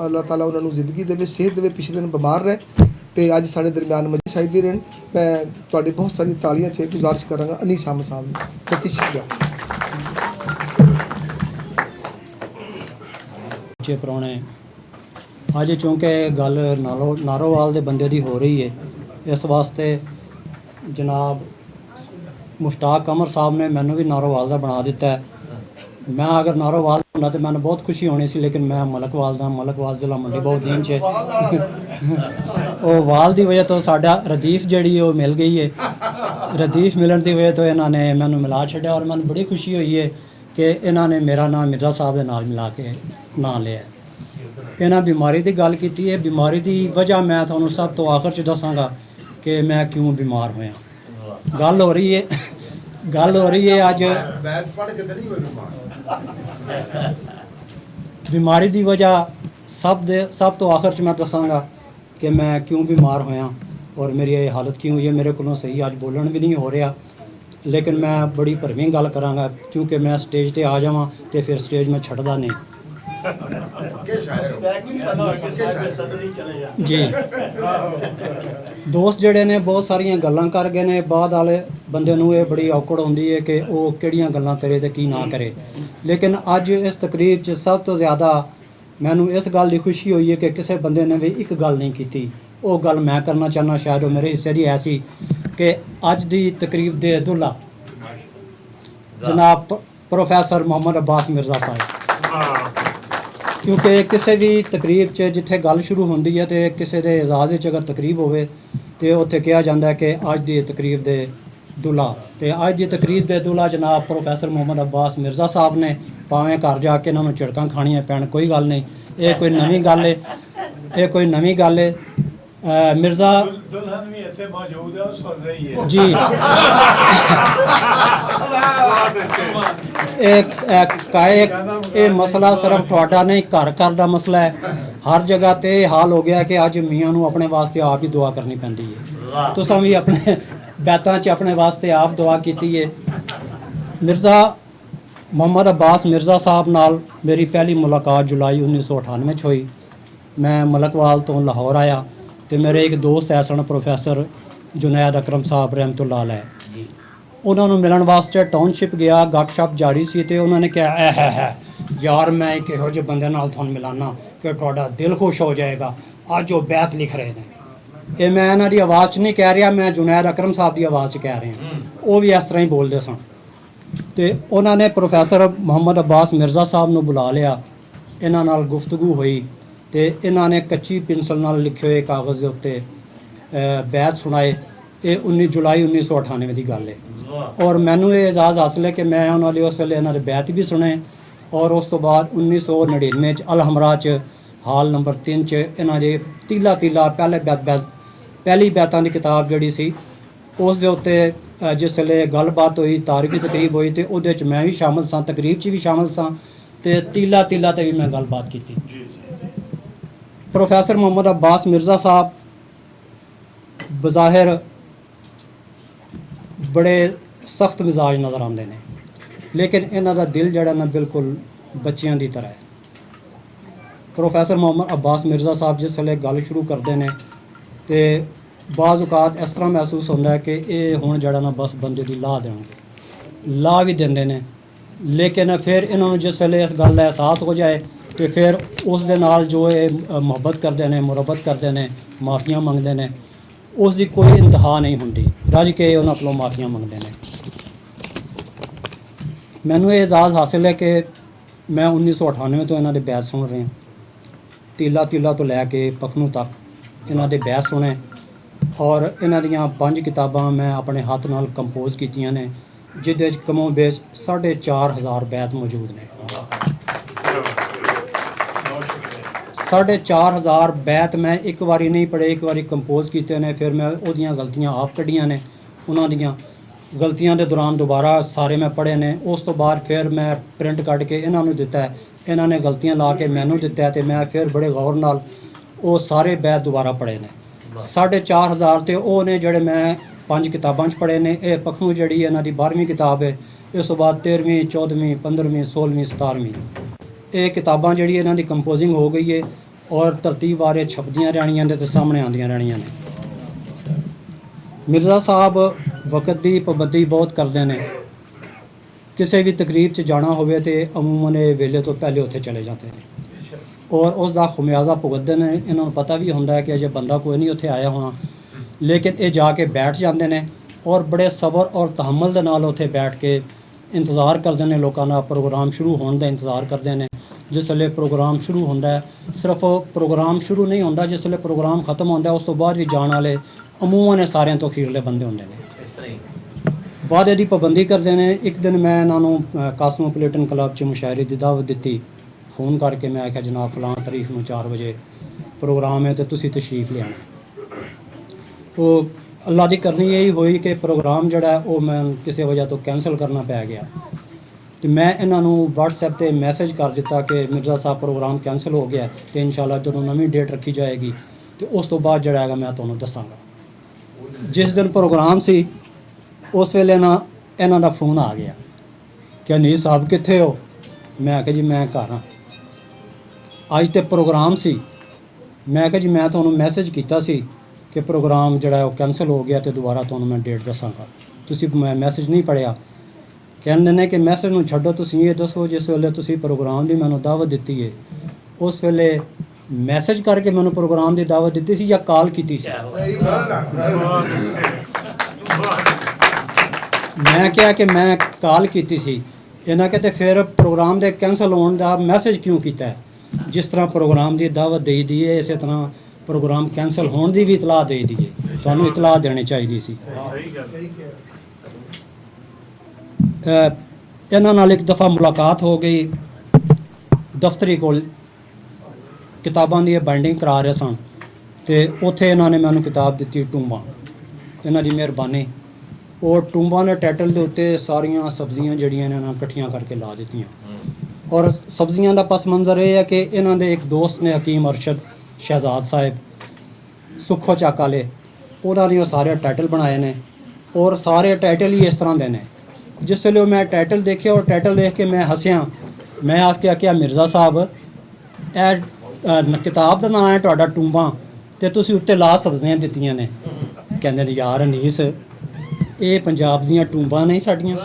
ਅੱਲਾਹ ਤਾਲਾ ਉਹਨਾਂ ਨੂੰ ਜ਼ਿੰਦਗੀ ਦੇਵੇ, ਸਿਹਤ ਦੇਵੇ। ਪਿਛਲੇ ਦਿਨ ਬਿਮਾਰ ਰਹੇ ਤੇ ਅੱਜ ਸਾਡੇ ਦਰਮਿਆਨ ਮੌਜੂਦ ਸ਼ਾਇਦ ਰਹਿਣ। ਮੈਂ ਤੁਹਾਡੇ ਬਹੁਤ ਸਾਰੀ ਤਾਲੀਆਂ 'ਚ ਗੁਜ਼ਾਰਿਸ਼ ਕਰਾਂਗਾ ਅਨੀਸ ਅਹਿਮਦ ਸਾਹਿਬ ਨੂੰ। ਬਹੁਤ ਸ਼ੁਕਰੀਆ। ਬੱਚੇ ਪ੍ਰਾਹੁਣੇ ਅੱਜ ਚੂੰਕਿ ਗੱਲ ਨਾਰੋਵਾਲ ਦੇ ਬੰਦੇ ਦੀ ਹੋ ਰਹੀ ਹੈ, ਇਸ ਵਾਸਤੇ ਜਨਾਬ ਮੁਸ਼ਤਾਕ ਕਮਰ ਸਾਹਿਬ ਨੇ ਮੈਨੂੰ ਵੀ ਨਾਰੋਵਾਲ ਦਾ ਬਣਾ ਦਿੱਤਾ ਹੈ। ਮੈਂ ਅਗਰ ਨਾਰੋਵਾਲ ਹੁੰਦਾ ਤਾਂ ਮੈਨੂੰ ਬਹੁਤ ਖੁਸ਼ੀ ਹੋਣੀ ਸੀ, ਲੇਕਿਨ ਮੈਂ ਮਲਕਵਾਲ ਦਾ, ਮਲਕਵਾਲ ਜ਼ਿਲ੍ਹਾ ਮੰਡੀ ਬਹੁਦੀਨ 'ਚ। ਉਹ ਵਾਲ ਦੀ ਵਜ੍ਹਾ ਤੋਂ ਸਾਡਾ ਰਦੀਫ ਜਿਹੜੀ ਉਹ ਮਿਲ ਗਈ ਹੈ। ਰਦੀਫ ਮਿਲਣ ਦੀ ਵਜ੍ਹਾ ਤੋਂ ਇਹਨਾਂ ਨੇ ਮੈਨੂੰ ਮਿਲਾ ਛੱਡਿਆ, ਔਰ ਮੈਨੂੰ ਬੜੀ ਖੁਸ਼ੀ ਹੋਈ ਹੈ ਕਿ ਇਹਨਾਂ ਨੇ ਮੇਰਾ ਨਾਮ ਮਿਰਜ਼ਾ ਸਾਹਿਬ ਦੇ ਨਾਲ ਮਿਲਾ ਕੇ ਨਾਂ ਲਿਆ। ਇਹਨਾਂ ਬਿਮਾਰੀ ਦੀ ਗੱਲ ਕੀਤੀ ਹੈ। ਬਿਮਾਰੀ ਦੀ ਵਜ੍ਹਾ ਮੈਂ ਤੁਹਾਨੂੰ ਸਭ ਤੋਂ ਆਖਰ 'ਚ ਦੱਸਾਂਗਾ ਕਿ ਮੈਂ ਕਿਉਂ ਬਿਮਾਰ ਹੋਇਆ। ਗੱਲ ਹੋ ਰਹੀ ਹੈ ਅੱਜ ਬਿਮਾਰੀ ਦੀ ਵਜ੍ਹਾ ਸਭ ਤੋਂ ਆਖਰ 'ਚ ਮੈਂ ਦੱਸਾਂਗਾ ਕਿ ਮੈਂ ਕਿਉਂ ਬਿਮਾਰ ਹੋਇਆ ਔਰ ਮੇਰੀ ਇਹ ਹਾਲਤ ਕਿਉਂ ਹੋਈ ਹੈ। ਮੇਰੇ ਕੋਲੋਂ ਸਹੀ ਅੱਜ ਬੋਲਣ ਵੀ ਨਹੀਂ ਹੋ ਰਿਹਾ, ਲੇਕਿਨ ਮੈਂ ਬੜੀ ਭਰਵੀਂ ਗੱਲ ਕਰਾਂਗਾ ਕਿਉਂਕਿ ਮੈਂ ਸਟੇਜ ਤੇ ਆ ਜਾਵਾਂ ਤੇ ਫਿਰ ਸਟੇਜ ਮੈਂ ਛੱਡਦਾ ਨਹੀਂ। ਜੀ ਦੋਸਤ ਜਿਹੜੇ ਨੇ ਬਹੁਤ ਸਾਰੀਆਂ ਗੱਲਾਂ ਕਰ ਗਏ ਨੇ, ਬਾਅਦ ਵਾਲੇ ਬੰਦੇ ਨੂੰ ਇਹ ਬੜੀ ਔਕੜ ਹੁੰਦੀ ਹੈ ਕਿ ਉਹ ਕਿਹੜੀਆਂ ਗੱਲਾਂ ਕਰੇ ਤੇ ਕੀ ਨਾ ਕਰੇ। ਲੇਕਿਨ ਅੱਜ ਇਸ ਤਕਰੀਬ 'ਚ ਸਭ ਤੋਂ ਜ਼ਿਆਦਾ ਮੈਨੂੰ ਇਸ ਗੱਲ ਦੀ ਖੁਸ਼ੀ ਹੋਈ ਹੈ ਕਿ ਕਿਸੇ ਬੰਦੇ ਨੇ ਵੀ ਇੱਕ ਗੱਲ ਨਹੀਂ ਕੀਤੀ। ਉਹ ਗੱਲ ਮੈਂ ਕਰਨਾ ਚਾਹੁੰਦਾ, ਸ਼ਾਇਦ ਉਹ ਮੇਰੇ ਹਿੱਸੇ ਦੀ ਐਸੀ ਕਿ ਅੱਜ ਦੀ ਤਕਰੀਬ ਦੇ ਦੁੱਲਾ ਜਨਾਬ ਪ੍ਰੋਫੈਸਰ ਮੁਹੰਮਦ ਅब्बास ਮਿਰਜ਼ਾ ਸਾਹਿਬ। ਕਿਉਂਕਿ ਕਿਸੇ ਵੀ ਤਕਰੀਬ 'ਚ ਜਿੱਥੇ ਗੱਲ ਸ਼ੁਰੂ ਹੁੰਦੀ ਹੈ ਤੇ ਕਿਸੇ ਦੇ ਇਜਾਜ਼ ਵਿੱਚ ਅਗਰ ਤਕਰੀਬ ਹੋਵੇ ਤੇ ਉੱਥੇ ਕਿਹਾ ਜਾਂਦਾ ਹੈ ਕਿ ਅੱਜ ਦੀ ਤਕਰੀਬ ਦੇ ਦੁੱਲਾ, ਤੇ ਅੱਜ ਦੀ ਤਕਰੀਬ ਦੇ ਦੁੱਲਾ ਜਨਾਬ ਪ੍ਰੋਫੈਸਰ ਮੁਹੰਮਦ अब्बास ਮਿਰਜ਼ਾ ਸਾਹਿਬ ਨੇ। ਭਾਵੇਂ ਘਰ ਜਾ ਕੇ ਇਹਨਾਂ ਨੂੰ ਝੜਕਾਂ ਖਾਣੀਆਂ ਪੈਣ, ਕੋਈ ਗੱਲ ਨਹੀਂ, ਇਹ ਕੋਈ ਨਵੀਂ ਗੱਲ ਹੈ। ਮਿਰਜ਼ਾ ਦੁਲਹਨ ਵੀ ਇੱਥੇ ਮੌਜੂਦ ਹੈ, ਉਹ ਸੁਣ ਰਹੀ ਹੈ ਜੀ। ਇਹ ਮਸਲਾ ਸਿਰਫ ਤੁਹਾਡਾ ਨਹੀਂ, ਘਰ ਘਰ ਦਾ ਮਸਲਾ ਹੈ। ਹਰ ਜਗ੍ਹਾ ਤੇ ਇਹ ਹਾਲ ਹੋ ਗਿਆ ਕਿ ਅੱਜ ਮੀਆਂ ਨੂੰ ਆਪਣੇ ਵਾਸਤੇ ਆਪ ਹੀ ਦੁਆ ਕਰਨੀ ਪੈਂਦੀ ਹੈ। ਤੁਸੀਂ ਵੀ ਆਪਣੇ ਬੈਤਾਂ 'ਚ ਆਪਣੇ ਵਾਸਤੇ ਆਪ ਦੁਆ ਕੀਤੀ ਹੈ। ਮਿਰਜ਼ਾ ਮੁਹੰਮਦ ਅब्बास ਮਿਰਜ਼ਾ ਸਾਹਿਬ ਨਾਲ ਮੇਰੀ ਪਹਿਲੀ ਮੁਲਾਕਾਤ ਜੁਲਾਈ 1998 'ਚ ਹੋਈ। ਮੈਂ ਮਲਕਵਾਲ ਤੋਂ ਲਾਹੌਰ ਆਇਆ ਤੇ ਮੇਰੇ ਇੱਕ ਦੋਸਤ ਹੈ ਸਨ ਪ੍ਰੋਫੈਸਰ ਜੁਨੈਦ ਅਕਰਮ ਸਾਹਿਬ ਰਹਿਮਤੁल्लाह ਅਲੈਹ। ਉਹਨਾਂ ਨੂੰ ਮਿਲਣ ਵਾਸਤੇ ਟਾਊਨਸ਼ਿਪ ਗਿਆ, ਗੱਪਸ਼ਪ ਜਾਰੀ ਸੀ ਤੇ ਉਹਨਾਂ ਨੇ ਕਿਹਾ ਹੈ ਯਾਰ ਮੈਂ ਇੱਕ ਇਹੋ ਜਿਹੇ ਬੰਦੇ ਨਾਲ ਤੁਹਾਨੂੰ ਮਿਲਾਨਾ ਕਿ ਤੁਹਾਡਾ ਦਿਲ ਖੁਸ਼ ਹੋ ਜਾਏਗਾ। ਅੱਜ ਉਹ ਬੈਤ ਲਿਖ ਰਹੇ ਨੇ। ਇਹ ਮੈਂ ਇਹਨਾਂ ਦੀ ਆਵਾਜ਼ 'ਚ ਨਹੀਂ ਕਹਿ ਰਿਹਾ, ਮੈਂ ਜੁਨੈਦ ਅਕਰਮ ਸਾਹਿਬ ਦੀ ਆਵਾਜ਼ 'ਚ ਕਹਿ ਰਿਹਾ। ਉਹ ਵੀ ਇਸ ਤਰ੍ਹਾਂ ਹੀ ਬੋਲਦੇ ਸਨ। ਤੇ ਉਹਨਾਂ ਨੇ ਪ੍ਰੋਫੈਸਰ ਮੁਹੰਮਦ अब्बास ਮਿਰਜ਼ਾ ਸਾਹਿਬ ਨੂੰ ਬੁਲਾ ਲਿਆ। ਇਹਨਾਂ ਨਾਲ ਗੁਫ਼ਤਗੂ ਹੋਈ ਤੇ ਇਹਨਾਂ ਨੇ ਕੱਚੀ ਪੈਨਸਲ ਨਾਲ ਲਿਖੇ ਹੋਏ ਕਾਗਜ਼ ਦੇ ਉੱਤੇ ਬੈਤ ਸੁਣਾਏ। ਇਹ 19 ਜੁਲਾਈ 1998 ਦੀ ਗੱਲ ਹੈ। ਔਰ ਮੈਨੂੰ ਇਹ ਇਜਾਜ਼ਤ ਹਾਸਲ ਹੈ ਕਿ ਮੈਂ ਉਹਨਾਂ ਲਈ ਉਸ ਵੇਲੇ ਇਹਨਾਂ ਦੇ ਬੈਤ ਵੀ ਸੁਣੇ। ਔਰ ਉਸ ਤੋਂ ਬਾਅਦ 1999 ਚ ਅਲ-ਹਮਰਾ 'ਚ ਹਾਲ ਨੰਬਰ 3 'ਚ ਇਹਨਾਂ ਦੇ ਤੀਲਾ ਪਹਿਲੀ ਬੈਤਾਂ ਦੀ ਕਿਤਾਬ ਜਿਹੜੀ ਸੀ ਉਸ ਦੇ ਉੱਤੇ ਜਿਸ ਵੇਲੇ ਗੱਲਬਾਤ ਹੋਈ, ਤਾਰੀਖੀ ਤਕਰੀਬ ਹੋਈ ਤੇ ਉਹਦੇ 'ਚ ਮੈਂ ਵੀ ਸ਼ਾਮਲ ਸਾਂ, ਤਕਰੀਬ 'ਚ ਵੀ ਸ਼ਾਮਲ ਸਾਂ ਤੇ ਤੀਲਾ ਤੇ ਵੀ ਮੈਂ ਗੱਲਬਾਤ ਕੀਤੀ। ਪ੍ਰੋਫੈਸਰ ਮੁਹੰਮਦ अब्बास ਮਿਰਜ਼ਾ ਸਾਹਿਬ ਬਜ਼ਾਹਿਰ ਬੜੇ ਸਖਤ ਮਿਜ਼ਾਜ ਨਜ਼ਰ ਆਉਂਦੇ ਨੇ, ਲੇਕਿਨ ਇਹਨਾਂ ਦਾ ਦਿਲ ਜਿਹੜਾ ਨਾ ਬਿਲਕੁਲ ਬੱਚਿਆਂ ਦੀ ਤਰ੍ਹਾਂ ਹੈ। ਪ੍ਰੋਫੈਸਰ ਮੁਹੰਮਦ अब्बास ਮਿਰਜ਼ਾ ਸਾਹਿਬ ਜਿਸ ਵੇਲੇ ਗੱਲ ਸ਼ੁਰੂ ਕਰਦੇ ਨੇ ਤੇ ਬਾਜ਼ ਔਕਾਤ ਇਸ ਤਰ੍ਹਾਂ ਮਹਿਸੂਸ ਹੁੰਦਾ ਹੈ ਕਿ ਇਹ ਹੁਣ ਜਿਹੜਾ ਨਾ ਬਸ ਬੰਦੇ ਦੀ ਲਾਹ ਦੇਣਗੇ, ਲਾਹ ਵੀ ਦਿੰਦੇ ਨੇ। ਲੇਕਿਨ ਫਿਰ ਇਹਨਾਂ ਨੂੰ ਜਿਸ ਵੇਲੇ ਇਸ ਗੱਲ ਦਾ ਅਹਿਸਾਸ ਹੋ ਜਾਏ ਤੇ ਫਿਰ ਉਸ ਦੇ ਨਾਲ ਜੋ ਇਹ ਮੁਹੱਬਤ ਕਰਦੇ ਨੇ, ਮੁਰੱਬਤ ਕਰਦੇ ਨੇ, ਮਾਫੀਆਂ ਮੰਗਦੇ ਨੇ, ਉਸ ਦੀ ਕੋਈ ਇੰਤਹਾ ਨਹੀਂ ਹੁੰਦੀ। ਰੱਜ ਕੇ ਉਹਨਾਂ ਕੋਲੋਂ ਮਾਫੀਆਂ ਮੰਗਦੇ ਨੇ। ਮੈਨੂੰ ਇਹ ਇਜਾਜ਼ਤ ਹਾਸਿਲ ਹੈ ਕਿ ਮੈਂ 1998 ਤੋਂ ਇਹਨਾਂ ਦੇ ਬੈਤ ਸੁਣ ਰਿਹਾ। ਤੀਲਾ ਤੋਂ ਲੈ ਕੇ ਪਖਨੂ ਤੱਕ ਇਹਨਾਂ ਦੇ ਬੈਤ ਸੁਣੇ। ਔਰ ਇਹਨਾਂ ਦੀਆਂ 5 ਕਿਤਾਬਾਂ ਮੈਂ ਆਪਣੇ ਹੱਥ ਨਾਲ ਕੰਪੋਜ਼ ਕੀਤੀਆਂ ਨੇ, ਜਿਹਦੇ 'ਚ ਕਮੋ ਬੇਸ 4,500 ਬੈਤ ਮੌਜੂਦ ਨੇ। 4,500 ਬੈਤ ਮੈਂ ਇੱਕ ਵਾਰੀ ਨਹੀਂ ਪੜ੍ਹੇ, ਇੱਕ ਵਾਰੀ ਕੰਪੋਜ਼ ਕੀਤੇ ਨੇ। ਫਿਰ ਮੈਂ ਉਹਦੀਆਂ ਗਲਤੀਆਂ ਆਪ ਕੱਢੀਆਂ ਨੇ, ਉਹਨਾਂ ਦੀਆਂ ਗਲਤੀਆਂ ਦੇ ਦੌਰਾਨ ਦੁਬਾਰਾ ਸਾਰੇ ਮੈਂ ਪੜ੍ਹੇ ਨੇ। ਉਸ ਤੋਂ ਬਾਅਦ ਫਿਰ ਮੈਂ ਪ੍ਰਿੰਟ ਕੱਢ ਕੇ ਇਹਨਾਂ ਨੂੰ ਦਿੱਤਾ, ਇਹਨਾਂ ਨੇ ਗਲਤੀਆਂ ਲਾ ਕੇ ਮੈਨੂੰ ਦਿੱਤਾ ਤੇ ਮੈਂ ਫਿਰ ਬੜੇ ਗੌਰ ਨਾਲ ਉਹ ਸਾਰੇ ਬੈਤ ਦੁਬਾਰਾ ਪੜ੍ਹੇ ਨੇ। 4,500 ਤੇ ਉਹ ਨੇ ਜਿਹੜੇ ਮੈਂ 5 ਕਿਤਾਬਾਂ 'ਚ ਪੜ੍ਹੇ ਨੇ। ਇਹ ਪਖਨੂ ਜਿਹੜੀ ਇਹਨਾਂ ਦੀ 12ਵੀਂ ਕਿਤਾਬ ਹੈ। ਇਸ ਤੋਂ ਬਾਅਦ 13ਵੀਂ, 14ਵੀਂ, 15ਵੀਂ, 16ਵੀਂ, 17ਵੀਂ ਇਹ ਕਿਤਾਬਾਂ ਜਿਹੜੀ ਇਹਨਾਂ ਦੀ ਕੰਪੋਜ਼ਿੰਗ ਹੋ ਗਈ ਹੈ ਔਰ ਤਰਤੀਬ ਬਾਰੇ ਛਪਦੀਆਂ ਰਹਿਣੀਆਂ ਨੇ ਤੇ ਸਾਹਮਣੇ ਆਉਂਦੀਆਂ ਰਹਿਣੀਆਂ ਨੇ। ਮਿਰਜ਼ਾ ਸਾਹਿਬ ਵਕਤ ਦੀ ਪਾਬੰਦੀ ਬਹੁਤ ਕਰਦੇ ਨੇ। ਕਿਸੇ ਵੀ ਤਕਰੀਬ 'ਚ ਜਾਣਾ ਹੋਵੇ ਤੇ ਅਮੂਮਨ ਇਹ ਵੇਲੇ ਤੋਂ ਪਹਿਲੇ ਉੱਥੇ ਚਲੇ ਜਾਂਦੇ ਨੇ ਔਰ ਉਸ ਦਾ ਖਮਿਆਜ਼ਾ ਭੁਗਤਦੇ ਨੇ। ਇਹਨਾਂ ਨੂੰ ਪਤਾ ਵੀ ਹੁੰਦਾ ਹੈ ਕਿ ਅਜੇ ਬੰਦਾ ਕੋਈ ਨਹੀਂ ਉੱਥੇ ਆਇਆ ਹੋਣਾ, ਲੇਕਿਨ ਇਹ ਜਾ ਕੇ ਬੈਠ ਜਾਂਦੇ ਨੇ ਔਰ ਬੜੇ ਸਬਰ ਔਰ ਤਹੱਮਲ ਦੇ ਨਾਲ ਉੱਥੇ ਬੈਠ ਕੇ ਇੰਤਜ਼ਾਰ ਕਰਦੇ ਨੇ। ਲੋਕਾਂ ਦਾ ਪ੍ਰੋਗਰਾਮ ਸ਼ੁਰੂ ਹੋਣ ਦਾ ਇੰਤਜ਼ਾਰ ਕਰਦੇ ਨੇ। ਜਿਸ ਵੇਲੇ ਪ੍ਰੋਗਰਾਮ ਸ਼ੁਰੂ ਹੁੰਦਾ ਹੈ, ਸਿਰਫ ਪ੍ਰੋਗਰਾਮ ਸ਼ੁਰੂ ਨਹੀਂ ਹੁੰਦਾ, ਜਿਸ ਵੇਲੇ ਪ੍ਰੋਗਰਾਮ ਖਤਮ ਹੁੰਦਾ ਉਸ ਤੋਂ ਬਾਅਦ ਵੀ ਜਾਣ ਵਾਲੇ ਅਮੂਮਨ ਇਹ ਸਾਰਿਆਂ ਤੋਂ ਅਖੀਰਲੇ ਬੰਦੇ ਹੁੰਦੇ ਨੇ। ਵਾਅਦੇ ਦੀ ਪਾਬੰਦੀ ਕਰਦੇ ਨੇ। ਇੱਕ ਦਿਨ ਮੈਂ ਇਹਨਾਂ ਨੂੰ ਕਾਸਮੋਪੋਲੀਟਨ ਕਲੱਬ 'ਚ ਮੁਸ਼ਾਇਰੇ ਦੀ ਦਾਵਤ ਦਿੱਤੀ। फ़ोन करके मैं आख्या जनाब फलां तारीख ਨੂੰ 4 ਵਜੇ प्रोग्राम है तो तुसी तशरीफ ले आना। तो अल्लाह की करनी यही हुई कि प्रोग्राम जड़ा वो मैं किसी वजह तो कैंसल करना पै गया। तो मैं इन्हों WhatsApp ते मैसेज कर दिता कि मिर्ज़ा साहब प्रोग्राम कैंसल हो गया तो इंशाल्लाह जो नवीं डेट रखी जाएगी तो उस तो बाद जड़ा है मैं तुहानूं दसांगा। जिस दिन प्रोग्राम सी उस वेले ना इन्हां दा फ़ोन आ गया कि नहीं साहब कित्थे हो। मैं आख्या जी मैं घर हाँ, अज तो प्रोग्राम सी। मैं आख्या जी मैं तुहानूं मैसेज कीता सी कि प्रोग्राम जड़ा वो कैंसल हो गया तो दोबारा तुहानूं मैं डेट दसांगा, तुसीं मैसेज नहीं पढ़िया। कहंदे ने कि मैसेज नूं छड्डो, तुसीं ये दसो जिस वेले तुसीं प्रोग्राम की मैनूं दावत दित्ती है उस वेले मैसेज करके मैनूं प्रोग्राम की दावत दित्ती सी या कॉल कीती सी। मैं कहा कि मैं कॉल कीती सी। इन्हां कहते फिर प्रोग्राम के कैंसल होने का मैसेज क्यों किया है? जिस तरह प्रोग्राम की दावत दे दी है इस तरह प्रोग्राम कैंसल होने की भी इतलाह दे दी है, सानूं इतलाह देनी चाहिए सी। इन्हां नाल एक दफ़ा मुलाकात हो गई दफ्तरी कोल, किताबां दी बाइंडिंग करा रहे सन ते उत्थे इन्हां ने मैनूं किताब दित्ती टूंबां, इन्हां दी मेहरबानी। और टूंबां ने टाइटल के उत्ते सारियां सब्जियां जड़ियां ने इकट्ठियां करके ला दित्तियां। और सब्जियां का पस मंज़र यह है कि इन्हां दे एक दोस्त ने हकीम अरशद शहजाद साहिब सुखो चक वाले, उन्होंने वो सारे टाइटल बनाए ने ਔਰ ਸਾਰੇ ਟਾਈਟਲ ਹੀ ਇਸ ਤਰ੍ਹਾਂ ਦੇ ਨੇ। ਜਿਸ ਵੇਲੇ ਮੈਂ ਟਾਈਟਲ ਦੇਖਿਆ ਔਰ ਟਾਈਟਲ ਦੇਖ ਕੇ ਮੈਂ ਹੱਸਿਆ। ਮੈਂ ਆਖ ਕੇ ਆਖਿਆ ਮਿਰਜ਼ਾ ਸਾਹਿਬ ਇਹ ਕਿਤਾਬ ਦਾ ਨਾਮ ਹੈ ਤੁਹਾਡਾ ਟੂੰਬਾਂ ਤੇ ਤੁਸੀਂ ਉੱਤੇ ਲਾ ਸਬਜ਼ੀਆਂ ਦਿੱਤੀਆਂ ਨੇ। ਕਹਿੰਦੇ ਨੇ ਯਾਰ ਅਨੀਸ ਇਹ ਪੰਜਾਬ ਦੀਆਂ ਟੂੰਬਾਂ ਨਹੀਂ ਸਾਡੀਆਂ।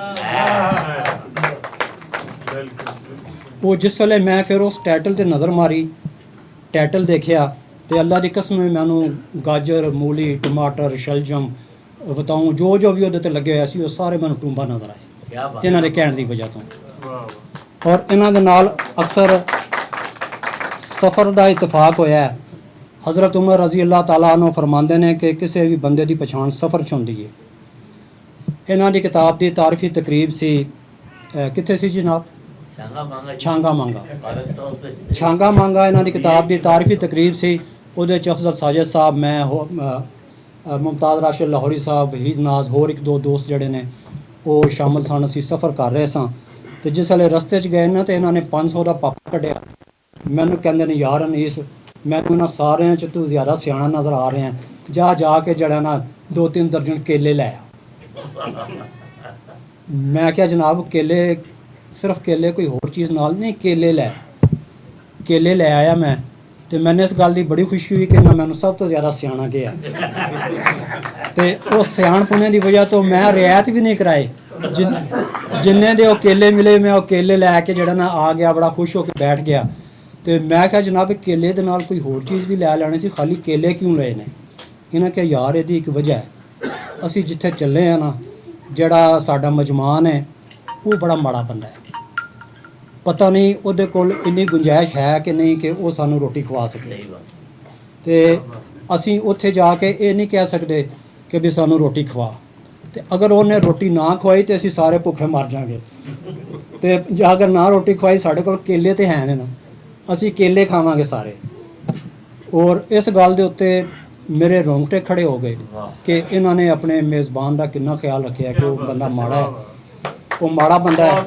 ਉਹ ਜਿਸ ਵੇਲੇ ਮੈਂ ਫਿਰ ਉਸ ਟਾਈਟਲ ਤੇ ਨਜ਼ਰ ਮਾਰੀ, ਟਾਈਟਲ ਦੇਖਿਆ ਤੇ ਅੱਲਾ ਦੀ ਕਸਮ ਮੈਨੂੰ ਗਾਜਰ, ਮੂਲੀ, ਟਮਾਟਰ, ਸ਼ਲਜਮ ਬਤਾऊं ਜੋ ਜੋ ਵੀ ਉਹਦੇ ਤੇ ਲੱਗੇ ਹੋਇਆ ਸੀ ਉਹ ਸਾਰੇ ਮੈਨੂੰ ਟੂੰਬਾਂ ਨਜ਼ਰ ਆਏ ਇਹਨਾਂ ਦੇ ਕਹਿਣ ਦੀ ਵਜ੍ਹਾ ਤੋਂ। ਔਰ ਇਹਨਾਂ ਦੇ ਨਾਲ ਅਕਸਰ ਸਫ਼ਰ ਦਾ ਇਤਫਾਕ ਹੋਇਆ ਹੈ। ਹਜ਼ਰਤ ਉਮਰ ਰਜ਼ੀ ਅੱਲਾਹ ਤਾਲਾ ਅਨਹੁ ਫਰਮਾਉਂਦੇ ਨੇ ਕਿ ਕਿਸੇ ਵੀ ਬੰਦੇ ਦੀ ਪਛਾਣ ਸਫ਼ਰ 'ਚ ਹੁੰਦੀ ਹੈ। ਇਹਨਾਂ ਦੀ ਕਿਤਾਬ ਦੀ ਤਾਰੀਫੀ ਤਕਰੀਬ ਸੀ ਕਿੱਥੇ ਸੀ ਜਨਾਬ? ਛਾਂਗਾ ਮਾਂਗਾ। ਛਾਂਗਾ ਮਾਂਗਾ ਇਹਨਾਂ ਦੀ ਕਿਤਾਬ ਦੀ ਤਾਰੀਫੀ ਤਕਰੀਬ ਸੀ। ਉਹਦੇ 'ਚ ਅਫਜ਼ਲ ਸਾਜਿਦ ਸਾਹਿਬ, ਮੈਂ ਮੁਮਤਾਜ਼ ਰਾਸ਼ਿਦ ਲਾਹੌਰੀ ਸਾਹਿਬ, ਵਹੀਦ ਨਾਜ਼, ਹੋਰ ਇੱਕ ਦੋ ਦੋਸਤ ਜਿਹੜੇ ਨੇ ਉਹ ਸ਼ਾਮਲ ਸਨ। ਅਸੀਂ ਸਫ਼ਰ ਕਰ ਰਹੇ ਸਾਂ ਤੇ ਜਿਸ ਵੇਲੇ ਰਸਤੇ 'ਚ ਗਏ ਨਾ ਤੇ ਇਹਨਾਂ ਨੇ 500 ਦਾ ਪਾਪਾ ਕੱਢਿਆ। ਮੈਨੂੰ ਕਹਿੰਦੇ ਨੇ ਯਾਰ ਅਨੀਸ ਮੈਨੂੰ ਇਹਨਾਂ ਸਾਰਿਆਂ 'ਚ ਤੂੰ ਜ਼ਿਆਦਾ ਸਿਆਣਾ ਨਜ਼ਰ ਆ ਰਿਹਾ, ਜਾ ਕੇ ਜਿਹੜਾ ਨਾ 2-3 ਦਰਜਨ ਕੇਲੇ ਲੈ ਆ। ਮੈਂ ਕਿਹਾ ਜਨਾਬ ਕੇਲੇ, ਸਿਰਫ ਕੇਲੇ, ਕੋਈ ਹੋਰ ਚੀਜ਼ ਨਾਲ ਨਹੀਂ, ਕੇਲੇ ਲੈ ਆਇਆ ਮੈਂ। ਤੇ ਮੈਨੂੰ ਇਸ ਗੱਲ ਦੀ ਬੜੀ ਖੁਸ਼ੀ ਹੋਈ ਕਿ ਨਾ ਮੈਨੂੰ ਸਭ ਤੋਂ ਜ਼ਿਆਦਾ ਸਿਆਣਾ ਗਿਆ ਤੇ ਉਹ ਸਿਆਣਪੁਣੇ ਦੀ ਵਜ੍ਹਾ ਤੋਂ ਮੈਂ ਰਿਆਇਤ ਵੀ ਨਹੀਂ ਕਰਾਏ। ਜਿੰਨੇ ਦੇ ਉਹ ਕੇਲੇ ਮਿਲੇ ਮੈਂ ਉਹ ਕੇਲੇ ਲੈ ਕੇ ਜਿਹੜਾ ਨਾ ਆ ਗਿਆ, ਬੜਾ ਖੁਸ਼ ਹੋ ਕੇ ਬੈਠ ਗਿਆ। ਤੇ ਮੈਂ ਕਿਹਾ ਜਨਾਬ ਕੇਲੇ ਦੇ ਨਾਲ ਕੋਈ ਹੋਰ ਚੀਜ਼ ਵੀ ਲੈ ਲੈਣੀ ਸੀ, ਖਾਲੀ ਕੇਲੇ ਕਿਉਂ ਲਏ ਨੇ? ਇਹਨਾਂ ਕਿਹਾ ਯਾਰ ਇਹਦੀ ਇੱਕ ਵਜ੍ਹਾ ਹੈ, ਅਸੀਂ ਜਿੱਥੇ ਚੱਲੇ ਆ ਨਾ ਜਿਹੜਾ ਸਾਡਾ ਮਜਮਾਨ ਹੈ ਉਹ ਬੜਾ ਮਾੜਾ ਬੰਦਾ ਹੈ। ਪਤਾ ਨਹੀਂ ਉਹਦੇ ਕੋਲ ਇੰਨੀ ਗੁੰਜਾਇਸ਼ ਹੈ ਕਿ ਨਹੀਂ ਕਿ ਉਹ ਸਾਨੂੰ ਰੋਟੀ ਖਵਾ ਸਕੇ। ਤੇ ਅਸੀਂ ਉੱਥੇ ਜਾ ਕੇ ਇਹ ਨਹੀਂ ਕਹਿ ਸਕਦੇ ਕਿ ਵੀ ਸਾਨੂੰ ਰੋਟੀ ਖਵਾ, ਤੇ ਅਗਰ ਉਹਨੇ ਰੋਟੀ ਨਾ ਖਵਾਈ ਤੇ ਅਸੀਂ ਸਾਰੇ ਭੁੱਖੇ ਮਰ ਜਾਵਾਂਗੇ। ਤੇ ਜੇ ਅਗਰ ਨਾ ਰੋਟੀ ਖਵਾਈ ਸਾਡੇ ਕੋਲ ਕੇਲੇ ਤੇ ਹੈ ਨੇ ਨਾ, ਅਸੀਂ ਕੇਲੇ ਖਾਵਾਂਗੇ ਸਾਰੇ। ਔਰ ਇਸ ਗੱਲ ਦੇ ਉੱਤੇ ਮੇਰੇ ਰੋਂਗਟੇ ਖੜੇ ਹੋ ਗਏ ਕਿ ਇਹਨਾਂ ਨੇ ਆਪਣੇ ਮੇਜ਼ਬਾਨ ਦਾ ਕਿੰਨਾ ਖਿਆਲ ਰੱਖਿਆ ਕਿ ਉਹ ਬੰਦਾ ਮਾੜਾ ਹੈ, ਉਹ ਮਾੜਾ ਬੰਦਾ ਹੈ।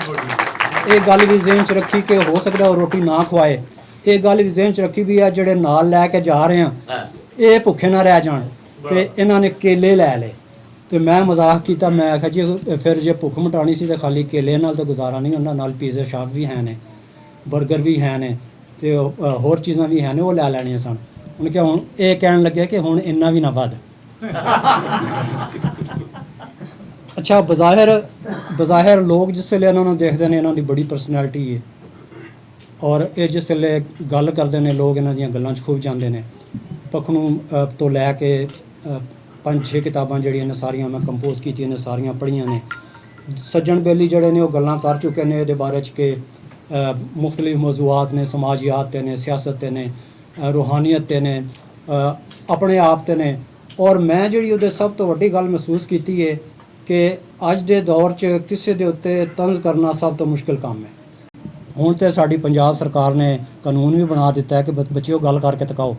ਇਹ ਗੱਲ ਵੀ ਜ਼ਿਹਨ 'ਚ ਰੱਖੀ ਕਿ ਹੋ ਸਕਦਾ ਉਹ ਰੋਟੀ ਨਾ ਖਵਾਏ। ਇਹ ਗੱਲ ਵੀ ਜ਼ਿਹਨ 'ਚ ਰੱਖੀ ਵੀ ਆ ਜਿਹੜੇ ਨਾਲ ਲੈ ਕੇ ਜਾ ਰਹੇ ਆ ਇਹ ਭੁੱਖੇ ਨਾ ਰਹਿ ਜਾਣ, ਤੇ ਇਹਨਾਂ ਨੇ ਕੇਲੇ ਲੈ ਲਏ। ਤੇ ਮੈਂ ਮਜ਼ਾਕ ਕੀਤਾ, ਮੈਂ ਆਖਿਆ ਜੀ ਫਿਰ ਜੇ ਭੁੱਖ ਮਿਟਾਉਣੀ ਸੀ ਤਾਂ ਖਾਲੀ ਕੇਲੇ ਨਾਲ ਤਾਂ ਗੁਜ਼ਾਰਾ ਨਹੀਂ, ਉਹਨਾਂ ਨਾਲ ਪੀਜ਼ੇ ਸ਼ਾਪ ਵੀ ਹੈ ਨੇ, ਬਰਗਰ ਵੀ ਹੈ ਨੇ ਤੇ ਹੋਰ ਚੀਜ਼ਾਂ ਵੀ ਹੈ ਨੇ, ਉਹ ਲੈ ਲੈਣੀਆਂ ਸਨ। ਉਹਨੇ ਕਿਹਾ ਹੁਣ ਇਹ ਕਹਿਣ ਲੱਗਿਆ ਕਿ ਹੁਣ ਇੰਨਾ ਵੀ ਨਾ ਵੱਧ। ਅੱਛਾ, ਬਜ਼ਾਹਿਰ ਲੋਕ ਜਿਸ ਵੇਲੇ ਇਹਨਾਂ ਨੂੰ ਦੇਖਦੇ ਨੇ ਇਹਨਾਂ ਦੀ ਬੜੀ ਪਰਸਨੈਲਿਟੀ ਹੈ ਔਰ ਇਹ ਜਿਸ ਵੇਲੇ ਗੱਲ ਕਰਦੇ ਨੇ ਲੋਕ ਇਹਨਾਂ ਦੀਆਂ ਗੱਲਾਂ 'ਚ ਖੁੱਭ ਜਾਂਦੇ ਨੇ। ਪਖਣੂ ਤੋਂ ਲੈ ਕੇ 5-6 ਕਿਤਾਬਾਂ ਜਿਹੜੀਆਂ ਨੇ ਸਾਰੀਆਂ ਮੈਂ ਕੰਪੋਜ਼ ਕੀਤੀਆਂ ਨੇ, ਸਾਰੀਆਂ ਪੜ੍ਹੀਆਂ ਨੇ। ਸੱਜਣ ਬੇਲੀ ਜਿਹੜੇ ਨੇ ਉਹ ਗੱਲਾਂ ਕਰ ਚੁੱਕੇ ਨੇ ਇਹਦੇ ਬਾਰੇ 'ਚ ਕਿ ਮੁਖਤਲਿਫ ਮੌਜ਼ੂਆਤ ਨੇ, ਸਮਾਜੀਆਤ 'ਤੇ ਨੇ, ਸਿਆਸਤ 'ਤੇ ਨੇ, ਰੂਹਾਨੀਅਤ 'ਤੇ ਨੇ, ਆਪਣੇ ਆਪ 'ਤੇ ਨੇ। ਔਰ ਮੈਂ ਜਿਹੜੀ ਉਹਦੇ ਸਭ ਤੋਂ ਵੱਡੀ ਗੱਲ ਮਹਿਸੂਸ ਕੀਤੀ ਹੈ ਕਿ ਅੱਜ ਦੇ ਦੌਰ 'ਚ ਕਿਸੇ ਦੇ ਉੱਤੇ ਤੰਜ਼ ਕਰਨਾ ਸਭ ਤੋਂ ਮੁਸ਼ਕਿਲ ਕੰਮ ਹੈ। ਹੁਣ ਤੇ ਸਾਡੀ ਪੰਜਾਬ ਸਰਕਾਰ ਨੇ ਕਾਨੂੰਨ ਵੀ ਬਣਾ ਦਿੱਤਾ ਹੈ ਕਿ ਬੱਚਿਓ ਗੱਲ ਕਰਕੇ ਤਕਾਓ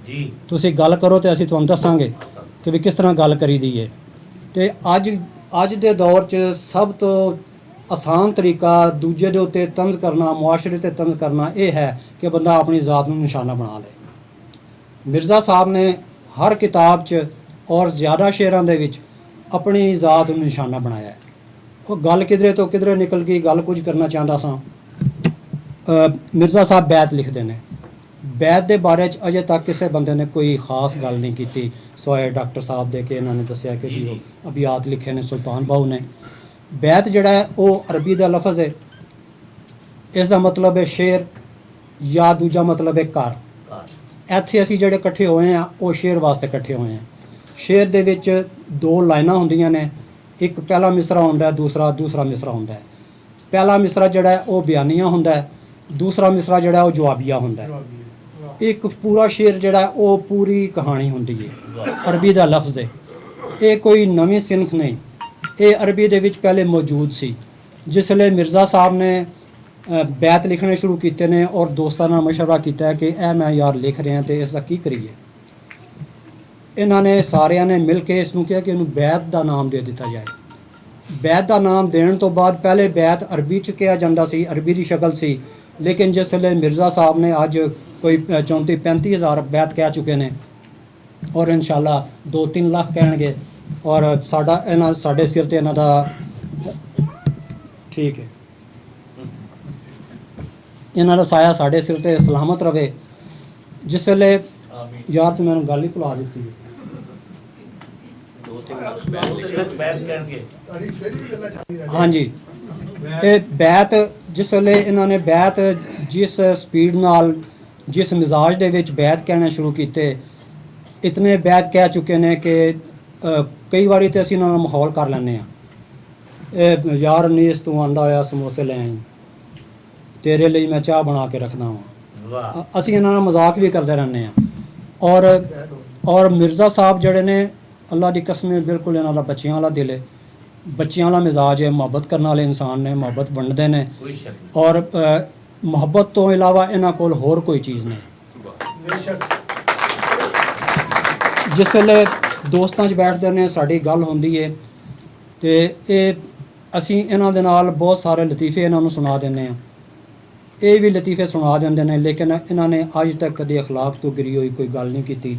ਜੀ, ਤੁਸੀਂ ਗੱਲ ਕਰੋ ਤੇ ਅਸੀਂ ਤੁਹਾਨੂੰ ਦੱਸਾਂਗੇ ਕਿ ਵੀ ਕਿਸ ਤਰ੍ਹਾਂ ਗੱਲ ਕਰੀਦੀ ਹੈ। ਤੇ ਅੱਜ ਦੇ ਦੌਰ 'ਚ ਸਭ ਤੋਂ ਆਸਾਨ ਤਰੀਕਾ ਦੂਜੇ ਦੇ ਉੱਤੇ ਤੰਜ਼ ਕਰਨਾ, ਮੁਆਸ਼ਰੇ 'ਤੇ ਤੰਜ਼ ਕਰਨਾ ਇਹ ਹੈ ਕਿ ਬੰਦਾ ਆਪਣੀ ਜ਼ਾਤ ਨੂੰ ਨਿਸ਼ਾਨਾ ਬਣਾ ਲੇ। ਮਿਰਜ਼ਾ ਸਾਹਿਬ ਨੇ ਹਰ ਕਿਤਾਬ 'ਚ ਔਰ ਜ਼ਿਆਦਾ ਸ਼ੇਰਾਂ ਦੇ ਵਿੱਚ ਆਪਣੀ ਜ਼ਾਤ ਨੂੰ ਨਿਸ਼ਾਨਾ ਬਣਾਇਆ ਹੈ। ਉਹ ਗੱਲ ਕਿਧਰੇ ਤੋਂ ਕਿਧਰੇ ਨਿਕਲ ਗਈ, ਗੱਲ ਕੁਝ ਕਰਨਾ ਚਾਹੁੰਦਾ ਸਾਂ। ਮਿਰਜ਼ਾ ਸਾਹਿਬ ਬੈਤ ਲਿਖਦੇ ਨੇ, ਬੈਤ ਦੇ ਬਾਰੇ 'ਚ ਅਜੇ ਤੱਕ ਕਿਸੇ ਬੰਦੇ ਨੇ ਕੋਈ ਖਾਸ ਗੱਲ ਨਹੀਂ ਕੀਤੀ ਸਵਾਏ ਡਾਕਟਰ ਸਾਹਿਬ ਦੇ ਕਿ ਇਹਨਾਂ ਨੇ ਦੱਸਿਆ ਕਿ ਜੀ ਉਹ ਅਬਿਆਤ ਲਿਖੇ ਨੇ ਸੁਲਤਾਨ ਬਾਹੂ ਨੇ। ਬੈਤ ਜਿਹੜਾ ਹੈ ਉਹ ਅਰਬੀ ਦਾ ਲਫ਼ਜ਼ ਹੈ, ਇਸ ਦਾ ਮਤਲਬ ਹੈ ਸ਼ੇਰ ਜਾਂ ਦੂਜਾ ਮਤਲਬ ਹੈ ਘਰ। ਇੱਥੇ ਅਸੀਂ ਜਿਹੜੇ ਇਕੱਠੇ ਹੋਏ ਆ ਉਹ ਸ਼ੇਰ ਵਾਸਤੇ ਇਕੱਠੇ ਹੋਏ ਆ। ਸ਼ੇਰ ਦੇ ਵਿੱਚ 2 ਲਾਈਨਾਂ ਹੁੰਦੀਆਂ ਨੇ, ਇੱਕ ਪਹਿਲਾ ਮਿਸਰਾ ਹੁੰਦਾ ਹੈ, ਦੂਸਰਾ ਮਿਸਰਾ ਹੁੰਦਾ ਹੈ। ਪਹਿਲਾ ਮਿਸਰਾ ਜਿਹੜਾ ਹੈ ਉਹ ਬਿਆਨੀਆ ਹੁੰਦਾ ਹੈ, ਦੂਸਰਾ ਮਿਸਰਾ ਜਿਹੜਾ ਉਹ ਜਵਾਬੀਆ ਹੁੰਦਾ ਹੈ। ਇੱਕ ਪੂਰਾ ਸ਼ੇਰ ਜਿਹੜਾ ਉਹ ਪੂਰੀ ਕਹਾਣੀ ਹੁੰਦੀ ਹੈ, ਅਰਬੀ ਦਾ ਲਫ਼ਜ਼ ਹੈ। ਇਹ ਕੋਈ ਨਵੀਂ ਸਿਨਫ ਨਹੀਂ, ਇਹ ਅਰਬੀ ਦੇ ਵਿੱਚ ਪਹਿਲੇ ਮੌਜੂਦ ਸੀ। ਜਿਸ ਵੇਲੇ ਮਿਰਜ਼ਾ ਸਾਹਿਬ ਨੇ ਬੈਤ ਲਿਖਣੇ ਸ਼ੁਰੂ ਕੀਤੇ ਨੇ ਔਰ ਦੋਸਤਾਂ ਨਾਲ ਮਸ਼ਵਰਾ ਕੀਤਾ ਹੈ ਕਿ ਇਹ ਮੈਂ ਯਾਰ ਲਿਖ ਰਿਹਾ ਤੇ ਇਸ ਦਾ ਕੀ ਕਰੀਏ। ਇਹਨਾਂ ਨੇ ਸਾਰਿਆਂ ਨੇ ਮਿਲ ਕੇ ਇਸ ਨੂੰ ਕਿਹਾ ਕਿ ਇਹਨੂੰ ਬੈਤ ਦਾ ਨਾਮ ਦੇ ਦਿੱਤਾ ਜਾਏ। ਬੈਤ ਦਾ ਨਾਮ ਦੇਣ ਤੋਂ ਬਾਅਦ ਪਹਿਲੇ ਬੈਤ ਅਰਬੀ 'ਚ ਕਿਹਾ ਜਾਂਦਾ ਸੀ, ਅਰਬੀ ਦੀ ਸ਼ਕਲ ਸੀ, ਲੇਕਿਨ ਜਿਸ ਵੇਲੇ ਮਿਰਜ਼ਾ ਸਾਹਿਬ ਨੇ ਅੱਜ ਕੋਈ 34-35 ਹਜ਼ਾਰ ਬੈਤ ਕਹਿ ਚੁੱਕੇ ਨੇ ਔਰ ਇਨਸ਼ਾਅੱਲਾ 2-3 ਲੱਖ ਕਹਿਣਗੇ ਔਰ ਸਾਡੇ ਸਿਰ ਤੇ ਇਹਨਾਂ ਦਾ ਠੀਕ ਹੈ, ਇਹਨਾਂ ਦਾ ਸਾਇਆ ਸਾਡੇ ਸਿਰ ਤੇ ਸਲਾਮਤ ਰਵੇ। ਜਿਸ ਵੇਲੇ ਯਾਰ ਤੂੰ ਮੈਨੂੰ ਗੱਲ ਹੀ ਭੁਲਾ ਦਿੱਤੀ ਹੈ। ਹਾਂਜੀ, ਇਹ ਬੈਤ ਜਿਸ ਵੇਲੇ ਇਹਨਾਂ ਨੇ ਬੈਤ ਜਿਸ ਸਪੀਡ ਨਾਲ ਜਿਸ ਮਿਜ਼ਾਜ ਦੇ ਵਿੱਚ ਬੈਤ ਕਹਿਣਾ ਸ਼ੁਰੂ ਕੀਤੇ, ਇਤਨੇ ਬੈਤ ਕਹਿ ਚੁੱਕੇ ਨੇ ਕਿ ਕਈ ਵਾਰੀ ਤੇ ਅਸੀਂ ਇਹਨਾਂ ਨਾਲ ਮਾਹੌਲ ਕਰ ਲੈਂਦੇ ਹਾਂ। ਇਹ ਯਾਰ ਨੀਸ ਤੂੰ ਆਂਦਾ ਹੋਇਆ ਸਮੋਸੇ ਲੈ ਆਈ, ਤੇਰੇ ਲਈ ਮੈਂ ਚਾਹ ਬਣਾ ਕੇ ਰੱਖਦਾ ਵਾਂ। ਅਸੀਂ ਇਹਨਾਂ ਨਾਲ ਮਜ਼ਾਕ ਵੀ ਕਰਦੇ ਰਹਿੰਦੇ ਹਾਂ। ਔਰ ਮਿਰਜ਼ਾ ਸਾਹਿਬ ਜਿਹੜੇ ਨੇ, ਅੱਲਾ ਦੀ ਕਸਮ, ਬਿਲਕੁਲ ਇਹਨਾਂ ਦਾ ਬੱਚਿਆਂ ਵਾਲਾ ਦਿਲ ਹੈ, ਬੱਚਿਆਂ ਵਾਲਾ ਮਿਜ਼ਾਜ ਹੈ, ਮੁਹੱਬਤ ਕਰਨ ਵਾਲੇ ਇਨਸਾਨ ਨੇ, ਮੁਹੱਬਤ ਵੰਡਦੇ ਨੇ। ਔਰ ਮੁਹੱਬਤ ਤੋਂ ਇਲਾਵਾ ਇਹਨਾਂ ਕੋਲ ਹੋਰ ਕੋਈ ਚੀਜ਼ ਨਹੀਂ। ਜਿਸ ਵੇਲੇ ਦੋਸਤਾਂ 'ਚ ਬੈਠਦੇ ਨੇ, ਸਾਡੀ ਗੱਲ ਹੁੰਦੀ ਹੈ, ਤੇ ਇਹ ਅਸੀਂ ਇਹਨਾਂ ਦੇ ਨਾਲ ਬਹੁਤ ਸਾਰੇ ਲਤੀਫੇ ਇਹਨਾਂ ਨੂੰ ਸੁਣਾ ਦਿੰਦੇ ਹਾਂ। ਇਹ ਵੀ ਲਤੀਫੇ ਸੁਣਾ ਦਿੰਦੇ ਨੇ, ਲੇਕਿਨ ਇਹਨਾਂ ਨੇ ਅੱਜ ਤੱਕ ਕਦੇ ਅਖਲਾਕ ਤੋਂ ਗਿਰੀ ਹੋਈ ਕੋਈ ਗੱਲ ਨਹੀਂ ਕੀਤੀ।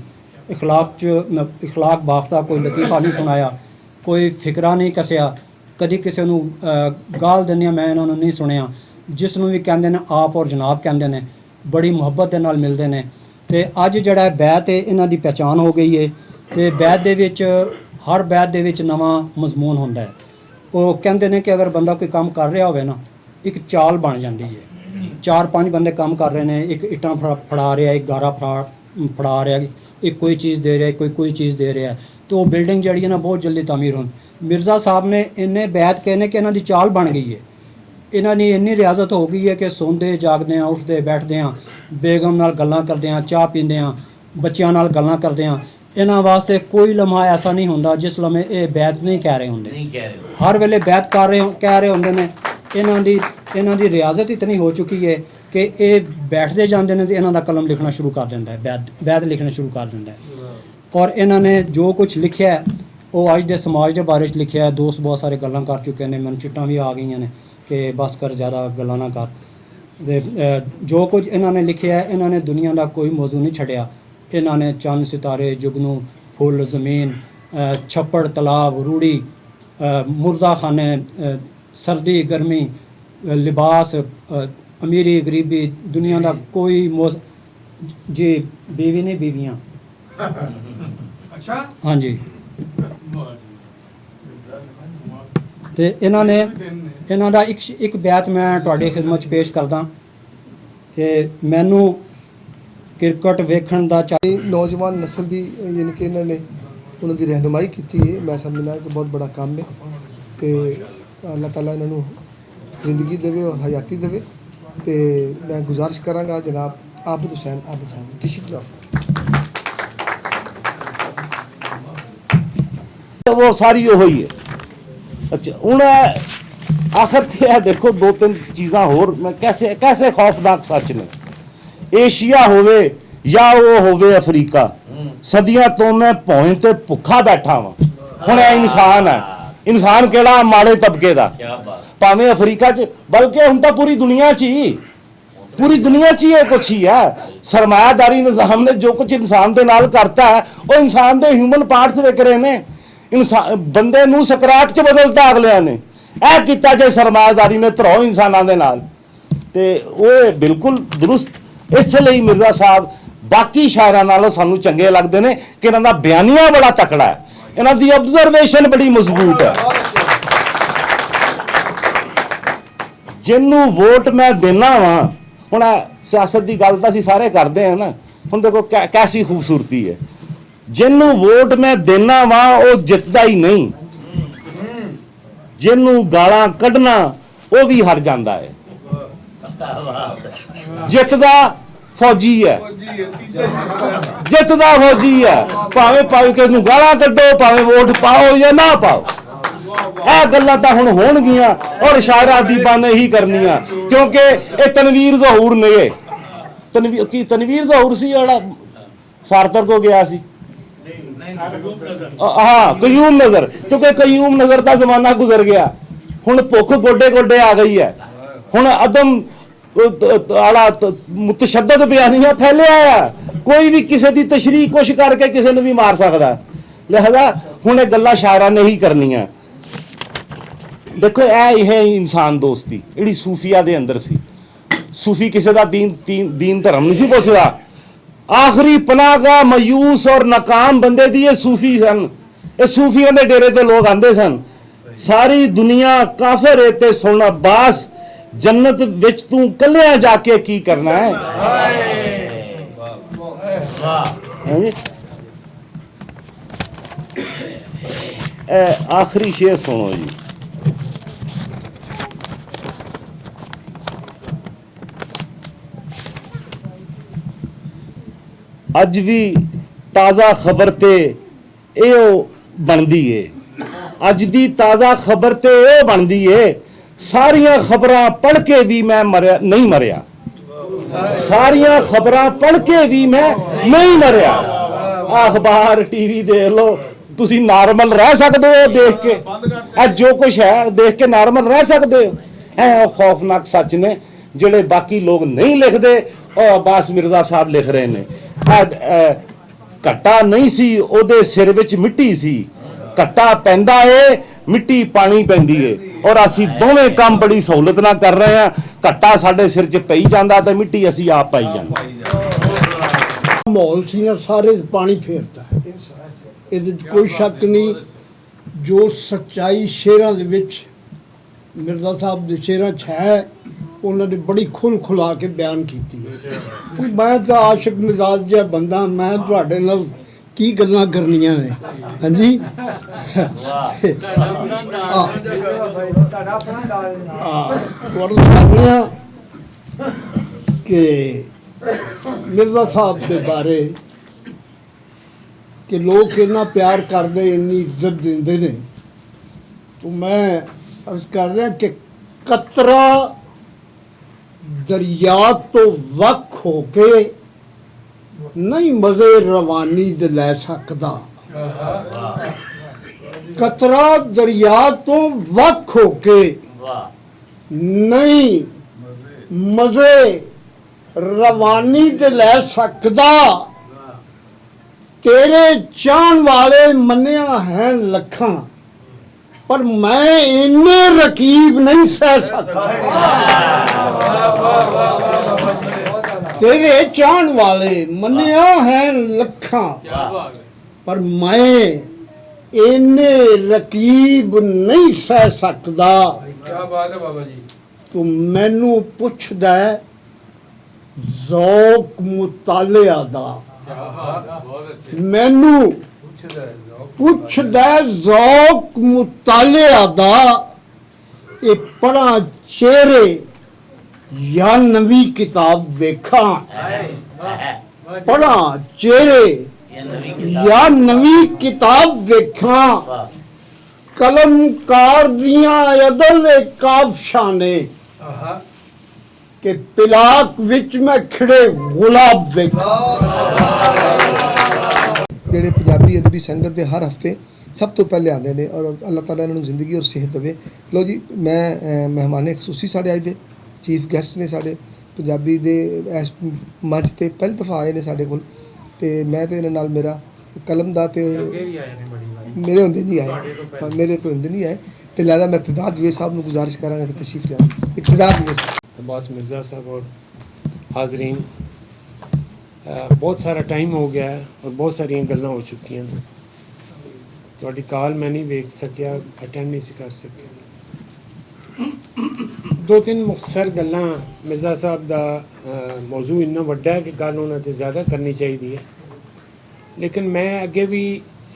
ਇਖਲਾਕ ਬਾਫਤਾ ਕੋਈ ਲਤੀਫਾ ਨਹੀਂ ਸੁਣਾਇਆ, ਕੋਈ ਫਿਕਰਾ ਨਹੀਂ ਕਸਿਆ, ਕਦੀ ਕਿਸੇ ਨੂੰ ਗਾਲ ਦਿੰਦਿਆਂ ਮੈਂ ਇਹਨਾਂ ਨੂੰ ਨਹੀਂ ਸੁਣਿਆ। ਜਿਸ ਨੂੰ ਵੀ ਕਹਿੰਦੇ ਨੇ ਆਪ ਔਰ ਜਨਾਬ ਕਹਿੰਦੇ ਨੇ, ਬੜੀ ਮੁਹੱਬਤ ਦੇ ਨਾਲ ਮਿਲਦੇ ਨੇ। ਤੇ ਅੱਜ ਜਿਹੜਾ ਬੈਤ ਹੈ, ਇਹਨਾਂ ਦੀ ਪਹਿਚਾਣ ਹੋ ਗਈ ਹੈ। ਤੇ ਬੈਤ ਦੇ ਵਿੱਚ, ਹਰ ਬੈਤ ਦੇ ਵਿੱਚ ਨਵਾਂ ਮਜ਼ਮੂਨ ਹੁੰਦਾ ਹੈ। ਉਹ ਕਹਿੰਦੇ ਨੇ ਕਿ ਅਗਰ ਬੰਦਾ ਕੋਈ ਕੰਮ ਕਰ ਰਿਹਾ ਹੋਵੇ ਨਾ, ਇੱਕ ਚਾਲ ਬਣ ਜਾਂਦੀ ਹੈ। 4-5 ਬੰਦੇ ਕੰਮ ਕਰ ਰਹੇ ਨੇ, ਇੱਕ ਇੱਟਾਂ ਫੜਾ ਰਿਹਾ, ਇੱਕ ਗਾਰਾ ਫੜਾ ਰਿਹਾ, ਇੱਕ ਕੋਈ ਚੀਜ਼ ਦੇ ਰਿਹਾ, ਕੋਈ ਚੀਜ਼ ਦੇ ਰਿਹਾ, ਤੇ ਉਹ ਬਿਲਡਿੰਗ ਜਿਹੜੀ ਹੈ ਨਾ ਬਹੁਤ ਜਲਦੀ ਤਾਮੀਰ ਹੋਣ। ਮਿਰਜ਼ਾ ਸਾਹਿਬ ਨੇ ਇੰਨੇ ਬੈਤ ਕਹਿੰਦੇ ਕਿ ਇਹਨਾਂ ਦੀ ਚਾਲ ਬਣ ਗਈ ਹੈ। ਇਹਨਾਂ ਦੀ ਇੰਨੀ ਰਿਆਜ਼ਤ ਹੋ ਗਈ ਹੈ ਕਿ ਸੌਂਦੇ ਜਾਗਦੇ ਆ, ਉੱਠਦੇ ਬੈਠਦੇ ਆ, ਬੇਗਮ ਨਾਲ ਗੱਲਾਂ ਕਰਦੇ ਆ, ਚਾਹ ਪੀਂਦੇ ਆ, ਬੱਚਿਆਂ ਨਾਲ ਗੱਲਾਂ ਕਰਦੇ ਆ। ਇਹਨਾਂ ਵਾਸਤੇ ਕੋਈ ਲਮਹਾ ਐਸਾ ਨਹੀਂ ਹੁੰਦਾ ਜਿਸ ਲਮੇ ਇਹ ਬੈਤ ਨਹੀਂ ਕਹਿ ਰਹੇ ਹੁੰਦੇ। ਹਰ ਵੇਲੇ ਬੈਤ ਕਹਿ ਰਹੇ ਹੁੰਦੇ ਨੇ। ਇਹਨਾਂ ਦੀ ਰਿਆਜ਼ਤ ਇਤਨੀ ਹੋ ਚੁੱਕੀ ਹੈ ਕਿ ਇਹ ਬੈਠਦੇ ਜਾਂਦੇ ਨੇ ਤੇ ਇਹਨਾਂ ਦਾ ਕਲਮ ਲਿਖਣਾ ਸ਼ੁਰੂ ਕਰ ਦਿੰਦਾ ਹੈ, ਬੈਤ ਲਿਖਣਾ ਸ਼ੁਰੂ ਕਰ ਦਿੰਦਾ ਹੈ। ਔਰ ਇਹਨਾਂ ਨੇ ਜੋ ਕੁਝ ਲਿਖਿਆ ਉਹ ਅੱਜ ਦੇ ਸਮਾਜ ਦੇ ਬਾਰੇ 'ਚ ਲਿਖਿਆ। ਦੋਸਤ ਬਹੁਤ ਸਾਰੇ ਗੱਲਾਂ ਕਰ ਚੁੱਕੇ ਨੇ, ਮੈਨੂੰ ਚਿੱਟਾਂ ਵੀ ਆ ਗਈਆਂ ਨੇ ਕਿ ਬਸ ਕਰ, ਜ਼ਿਆਦਾ ਗੱਲਾਂ ਨਾ ਕਰ। ਤੇ ਜੋ ਕੁਝ ਇਹਨਾਂ ਨੇ ਲਿਖਿਆ, ਇਹਨਾਂ ਨੇ ਦੁਨੀਆ ਦਾ ਕੋਈ ਮੌਜੂ ਨਹੀਂ ਛੱਡਿਆ। ਇਹਨਾਂ ਨੇ ਚੰਨ, ਸਿਤਾਰੇ, ਜੁਗਨੂ, ਫੁੱਲ, ਜ਼ਮੀਨ, ਛੱਪੜ, ਤਲਾਬ, ਰੂੜੀ, ਮੁਰਦਾ ਖਾਨੇ, ਸਰਦੀ, ਗਰਮੀ, ਲਿਬਾਸ, ਅਮੀਰੀ, ਗਰੀਬੀ, ਦੁਨੀਆ ਦਾ ਕੋਈ ਜੀ ਬੀਵੀ ਨਹੀਂ, ਬੀਵੀਆਂ। ਅੱਛਾ, ਹਾਂਜੀ। ਤੇ ਇਹਨਾਂ ਦਾ ਇੱਕ ਬੈਤ ਮੈਂ ਤੁਹਾਡੀ ਖਿਦਮਤ 'ਚ ਪੇਸ਼ ਕਰਦਾ ਕਿ ਮੈਨੂੰ ਕ੍ਰਿਕਟ ਵੇਖਣ ਦਾ ਨੌਜਵਾਨ ਨਸਲ ਦੀ ਯਾਨੀ ਕਿ ਇਹਨਾਂ ਨੇ ਉਹਨਾਂ ਦੀ ਰਹਿਨੁਮਾਈ ਕੀਤੀ ਹੈ। ਮੈਂ ਸਮਝਦਾ ਕਿ ਬਹੁਤ ਬੜਾ ਕੰਮ ਹੈ, ਤੇ ਅੱਲਾਹ ਤਾਲਾ ਇਹਨਾਂ ਨੂੰ ਜ਼ਿੰਦਗੀ ਦੇਵੇ ਔਰ ਹਯਾਤੀ ਦੇਵੇ। ਤੇ ਮੈਂ ਗੁਜ਼ਾਰਿਸ਼ ਕਰਾਂਗਾ ਜਨਾਬ ਆਬਦ ਹੁਸੈਨ ਸਾਹਿਬ ਤਸ਼ਰੀਫ ਲਿਆਓ। वो सारी होई है। अच्छा हूँ आखिर थे देखो 2-3 चीज़ा होर मैं कैसे खौफनाक सच ने। एशिया होवे या वो होवे अफ्रीका, सदियां तो मैं भौं ते भुखा बैठा वां। हुण इंसान है, इंसान केड़ा माड़े तबके दा, भावें अफ्रीका च, बल्कि हुण तां पूरी दुनिया च ही ये कुछ ही है। सरमायादारी निज़ाम ने जो कुछ इंसान दे नाल करता है, वो इंसान दे ह्यूमन पार्ट्स विक रहे ने। इंसान बंदे नूं सकराट च बदलता अगलियां ने। ਇਹ ਕੀਤਾ ਜੇ ਸਰਮਾਇਦਾਰੀ ਨੇ ਧਰੋ ਇਨਸਾਨਾਂ ਦੇ ਨਾਲ, ਤੇ ਉਹ ਬਿਲਕੁਲ ਦਰੁਸਤ। ਇਸ ਲਈ ਮਿਰਜ਼ਾ ਸਾਹਿਬ ਬਾਕੀ ਸ਼ਾਇਰਾਂ ਨਾਲੋਂ ਸਾਨੂੰ ਚੰਗੇ ਲੱਗਦੇ ਨੇ ਕਿ ਇਹਨਾਂ ਦਾ ਬਿਆਨੀਆ ਬੜਾ ਤਕੜਾ ਹੈ, ਇਹਨਾਂ ਦੀ ਆਬਜ਼ਰਵੇਸ਼ਨ ਬੜੀ ਮਜ਼ਬੂਤ ਹੈ। ਜਿਹਨੂੰ ਵੋਟ ਮੈਂ ਦੇਣਾ ਵਾਂ, ਹੁਣ ਸਿਆਸਤ ਦੀ ਗੱਲ ਤਾਂ ਅਸੀਂ ਸਾਰੇ ਕਰਦੇ ਹਾਂ ਨਾ। ਹੁਣ ਦੇਖੋ ਕੈਸੀ ਖੂਬਸੂਰਤੀ ਹੈ, ਜਿਹਨੂੰ ਵੋਟ ਮੈਂ ਦੇਣਾ ਵਾਂ ਉਹ ਜਿੱਤਦਾ ਹੀ ਨਹੀਂ, ਜਿਹਨੂੰ ਗਾਲਾਂ ਕੱਢਣਾ ਉਹ ਵੀ ਹਾਰ ਜਾਂਦਾ ਹੈ। ਜਿੱਤਦਾ ਫੌਜੀ ਹੈ, ਜਿੱਤਦਾ ਫੌਜੀ ਹੈ, ਭਾਵੇਂ ਕਿਸੇ ਨੂੰ ਗਾਲਾਂ ਕੱਢੋ, ਭਾਵੇਂ ਵੋਟ ਪਾਓ ਜਾਂ ਨਾ ਪਾਓ। ਇਹ ਗੱਲਾਂ ਤਾਂ ਹੁਣ ਹੋਣਗੀਆਂ ਔਰ ਸ਼ਾਇਰਾ ਅਦੀਬਾਂ ਨੇ ਹੀ ਕਰਨੀਆਂ, ਕਿਉਂਕਿ ਇਹ ਤਨਵੀਰ ਜ਼ਹੂਰ ਨੇ। ਤਨਵੀਰ ਜ਼ਹੂਰ ਸੀ ਜਿਹੜਾ ਫਾਰਤਰ ਕੋ ਗਿਆ ਸੀ, हाँ कयूम नजर, क्योंकि कयूम नजर का जमाना गुजर गया। हुण भुख गोडे गोडे आ गई है। हुण अदम आला मुतशद्दद बयानियां फैलिया है, कोई भी किसी की तशरीह कुछ करके किसी ने भी मार सकता है। लिहाजा ਹੁਣ ਇਹ ਗੱਲਾਂ ਸ਼ਾਇਰਾਂ ਨੇ ਹੀ ਕਰਨੀਆਂ। ਦੇਖੋ ਇਹ ਇਨਸਾਨ ਦੋਸਤੀ ਜਿਹੜੀ ਸੂਫੀਆ ਦੇ ਅੰਦਰ ਸੀ। ਸੂਫੀ ਕਿਸੇ ਦਾ ਦੀਨ ਧਰਮ ਨਹੀਂ ਸੀ ਪੁੱਛਦਾ। ਆਖਰੀ ਪਨਾਹਗਾਹ ਮਾਯੂਸ ਔਰ ਨਾਕਾਮ ਬੰਦੇ ਦੀ ਇਹ ਸੂਫੀ ਸਨ। ਇਹ ਸੂਫੀਆਂ ਦੇ ਡੇਰੇ ਤੇ ਲੋਕ ਆਂਦੇ ਸਨ। ਸਾਰੀ ਦੁਨੀਆ ਕਾਫਰ ਹੈ ਤੇ ਸੁਣ ਅब्बास ਜੰਨਤ ਵਿੱਚ ਤੂੰ ਕੱਲਿਆਂ ਜਾ ਕੇ ਕੀ ਕਰਨਾ ਹੈ। ਆਖਰੀ ਸ਼ੇਰ ਸੁਣੋ ਜੀ। ਅੱਜ ਵੀ ਤਾਜ਼ਾ ਖਬਰ ਤੇ ਇਹ ਬਣਦੀ ਏ। ਅੱਜ ਦੀ ਤਾਜ਼ਾ ਖਬਰ ਤੇ ਇਹ ਬਣਦੀ ਏ। ਸਾਰੀਆਂ ਖਬਰਾਂ ਪੜ੍ਹ ਕੇ ਵੀ ਮੈਂ ਨਹੀਂ ਮਰਿਆ। ਸਾਰੀਆਂ ਖਬਰਾਂ ਪੜ੍ਹ ਕੇ ਵੀ ਮੈਂ ਨਹੀਂ ਮਰਿਆ। ਅਖਬਾਰ ਟੀਵੀ ਦੇਖ ਲਓ, ਤੁਸੀਂ ਨਾਰਮਲ ਰਹਿ ਸਕਦੇ ਹੋ ਦੇਖ ਕੇ। ਇਹ ਜੋ ਕੁਝ ਹੈ ਦੇਖ ਕੇ ਨਾਰਮਲ ਰਹਿ ਸਕਦੇ ਹੋ। ਇਹ ਖੌਫਨਾਕ ਸੱਚ ਨੇ ਜਿਹੜੇ ਬਾਕੀ ਲੋਕ ਨਹੀਂ ਲਿਖਦੇ। ਉਹ ਅब्बास ਮਿਰਜ਼ਾ ਸਾਹਿਬ ਲਿਖ ਰਹੇ ਨੇ। ਘੱਟਾ ਨਹੀਂ ਸੀ, ਉਹਦੇ ਸਿਰ ਵਿੱਚ ਮਿੱਟੀ ਸੀ। ਘੱਟਾ ਪੈਂਦਾ ਏ, ਮਿੱਟੀ ਪਾਣੀ ਪੈਂਦੀ ਏ, ਔਰ ਅਸੀਂ ਦੋਵੇਂ ਕੰਮ ਬੜੀ ਸਹੂਲਤ ਨਾਲ ਕਰ ਰਹੇ ਹਾਂ। ਘੱਟਾ ਸਾਡੇ ਸਿਰ 'ਚ ਪਈ ਜਾਂਦਾ ਤੇ ਮਿੱਟੀ ਅਸੀਂ ਆਪ ਪਾਈ ਜਾਂਦੇ। ਮਾਹੌਲ ਸੀ ਨਾ, ਸਾਰੇ ਪਾਣੀ ਫੇਰਤਾ। ਇਹਦੇ 'ਚ ਕੋਈ ਸ਼ੱਕ ਨਹੀਂ। ਜੋ ਸੱਚਾਈ ਸ਼ੇਰਾਂ ਦੇ ਵਿੱਚ ਮਿਰਜ਼ਾ ਸਾਹਿਬ ਦੇ ਸ਼ੇਰਾਂ 'ਚ ਹੈ, ਉਹਨਾਂ ਨੇ ਬੜੀ ਖੁੱਲ੍ਹ ਕੇ ਬਿਆਨ ਕੀਤੀ ਹੈ। ਮੈਂ ਤਾਂ ਆਸ਼ਿਕ ਮਿਜ਼ਾਜ ਜਿਹਾ ਬੰਦਾ, ਮੈਂ ਤੁਹਾਡੇ ਨਾਲ ਕੀ ਗੱਲਾਂ ਕਰਨੀਆਂ ਨੇ। ਹਾਂਜੀ ਕਿ ਮਿਰਜ਼ਾ ਸਾਹਿਬ ਦੇ ਬਾਰੇ ਕਿ ਲੋਕ ਇੰਨਾ ਪਿਆਰ ਕਰਦੇ, ਇੰਨੀ ਇੱਜ਼ਤ ਦਿੰਦੇ ਨੇ। ਤਾਂ ਮੈਂ अर्ज कर रहा कि कतरा दरिया तो वक होके नहीं मजे रवानी दे लै सकदा। कतरा दरिया तो वक होके नहीं मजे रवानी दे लै सकदा। तेरे चाहन वाले मन्निया है लखां, पर मैं इन्ने रकीब नहीं सह सकता। तेरे चाहन वाले मन्निया है लखां, पर मैं इन्ने रकीब नहीं सह सकता। क्या बात है बाबा जी। तो मैनू पुछदा ज़ौक मुतालिया दा, मैनू पुछदा ज़ौक मुतालिया दा, ये पढ़ा चेहरे या नवी किताब देखा। पढ़ा चेहरे या नवी किताब देखा। कलमकार दियां अदल काफशाने के पिलाक विच मैं खिड़े गुलाब देखा। ਜਿਹੜੇ ਪੰਜਾਬੀ ਅਦਬੀ ਸੰਗਤ ਦੇ ਹਰ ਹਫਤੇ ਸਭ ਤੋਂ ਪਹਿਲੇ ਆਉਂਦੇ ਨੇ ਔਰ ਅੱਲਾਹ ਤਾਲਾ ਇਹਨਾਂ ਨੂੰ ਜ਼ਿੰਦਗੀ ਔਰ ਸਿਹਤ ਦੇਵੇ। ਲੋ ਜੀ, ਮੈਂ ਮਹਿਮਾਨੇ ਖਸੂਸੀ ਸਾਡੇ ਅੱਜ ਦੇ ਚੀਫ ਗੈਸਟ ਨੇ ਸਾਡੇ ਪੰਜਾਬੀ ਦੇ ਇਸ ਮੰਚ ਤੇ ਪਹਿਲੀ ਦਫਾ ਆਏ ਨੇ ਸਾਡੇ ਕੋਲ, ਤੇ ਮੈਂ ਤੇ ਇਹਨਾਂ ਨਾਲ ਮੇਰਾ ਕਲਮ ਦਾ ਤੇ ਮੇਰੇ ਹੁੰਦੇ ਨਹੀਂ ਆਏ, ਮੇਰੇ ਤੋਂ ਹੁੰਦੇ ਨਹੀਂ ਆਏ, ਤੇ ਲਿਹਾਜ਼ਾ ਮੈਂ ਇਕਤਦਾਰ ਜਵੇਦ ਸਾਹਿਬ ਨੂੰ ਗੁਜ਼ਾਰਿਸ਼ ਕਰਾਂਗਾ ਕਿ ਤਸ਼ਰੀਫ ਲਿਆਉਣ। ਇਕਤਦਾਰ ਜਵੇਦ ਸਾਹਿਬ। अब्बास मिर्ज़ा साहब और हाजरीन, बहुत सारा टाइम हो गया है और बहुत सारिया गल्लां हो चुकी हैं। तुहाडी कॉल मैं नहीं वेख सकिया, अटेंड नहीं सी कर सकिया। दो तीन मुख्तसर गल्लां मिर्ज़ा साहब दा मौजू इन्ना वड्डा है कि गल उन्हां ते ज़्यादा करनी चाहिए है, लेकिन मैं अगे भी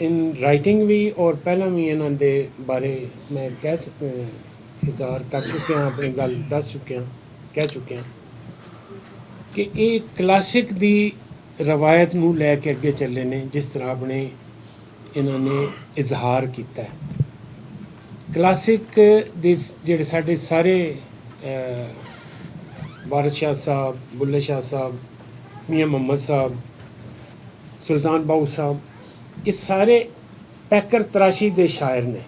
इन राइटिंग भी और पहला भी इन्हां दे बारे मैं इज़हार कर चुके हैं, अपनी गल दस चुके हैं, कह चुके हैं कि ये क्लासिक दी रवायत नूं लैके अगे चले ने, जिस तरह अपने इन्होंने इजहार किया है। क्लासिक दे जिहड़े साडे सारे वारिस शाह साहब, बुल्ले शाह साहब, मियाँ मोहम्मद साहब, सुल्तान बाहू साहब, ये सारे पैकर तराशी दे शायर ने।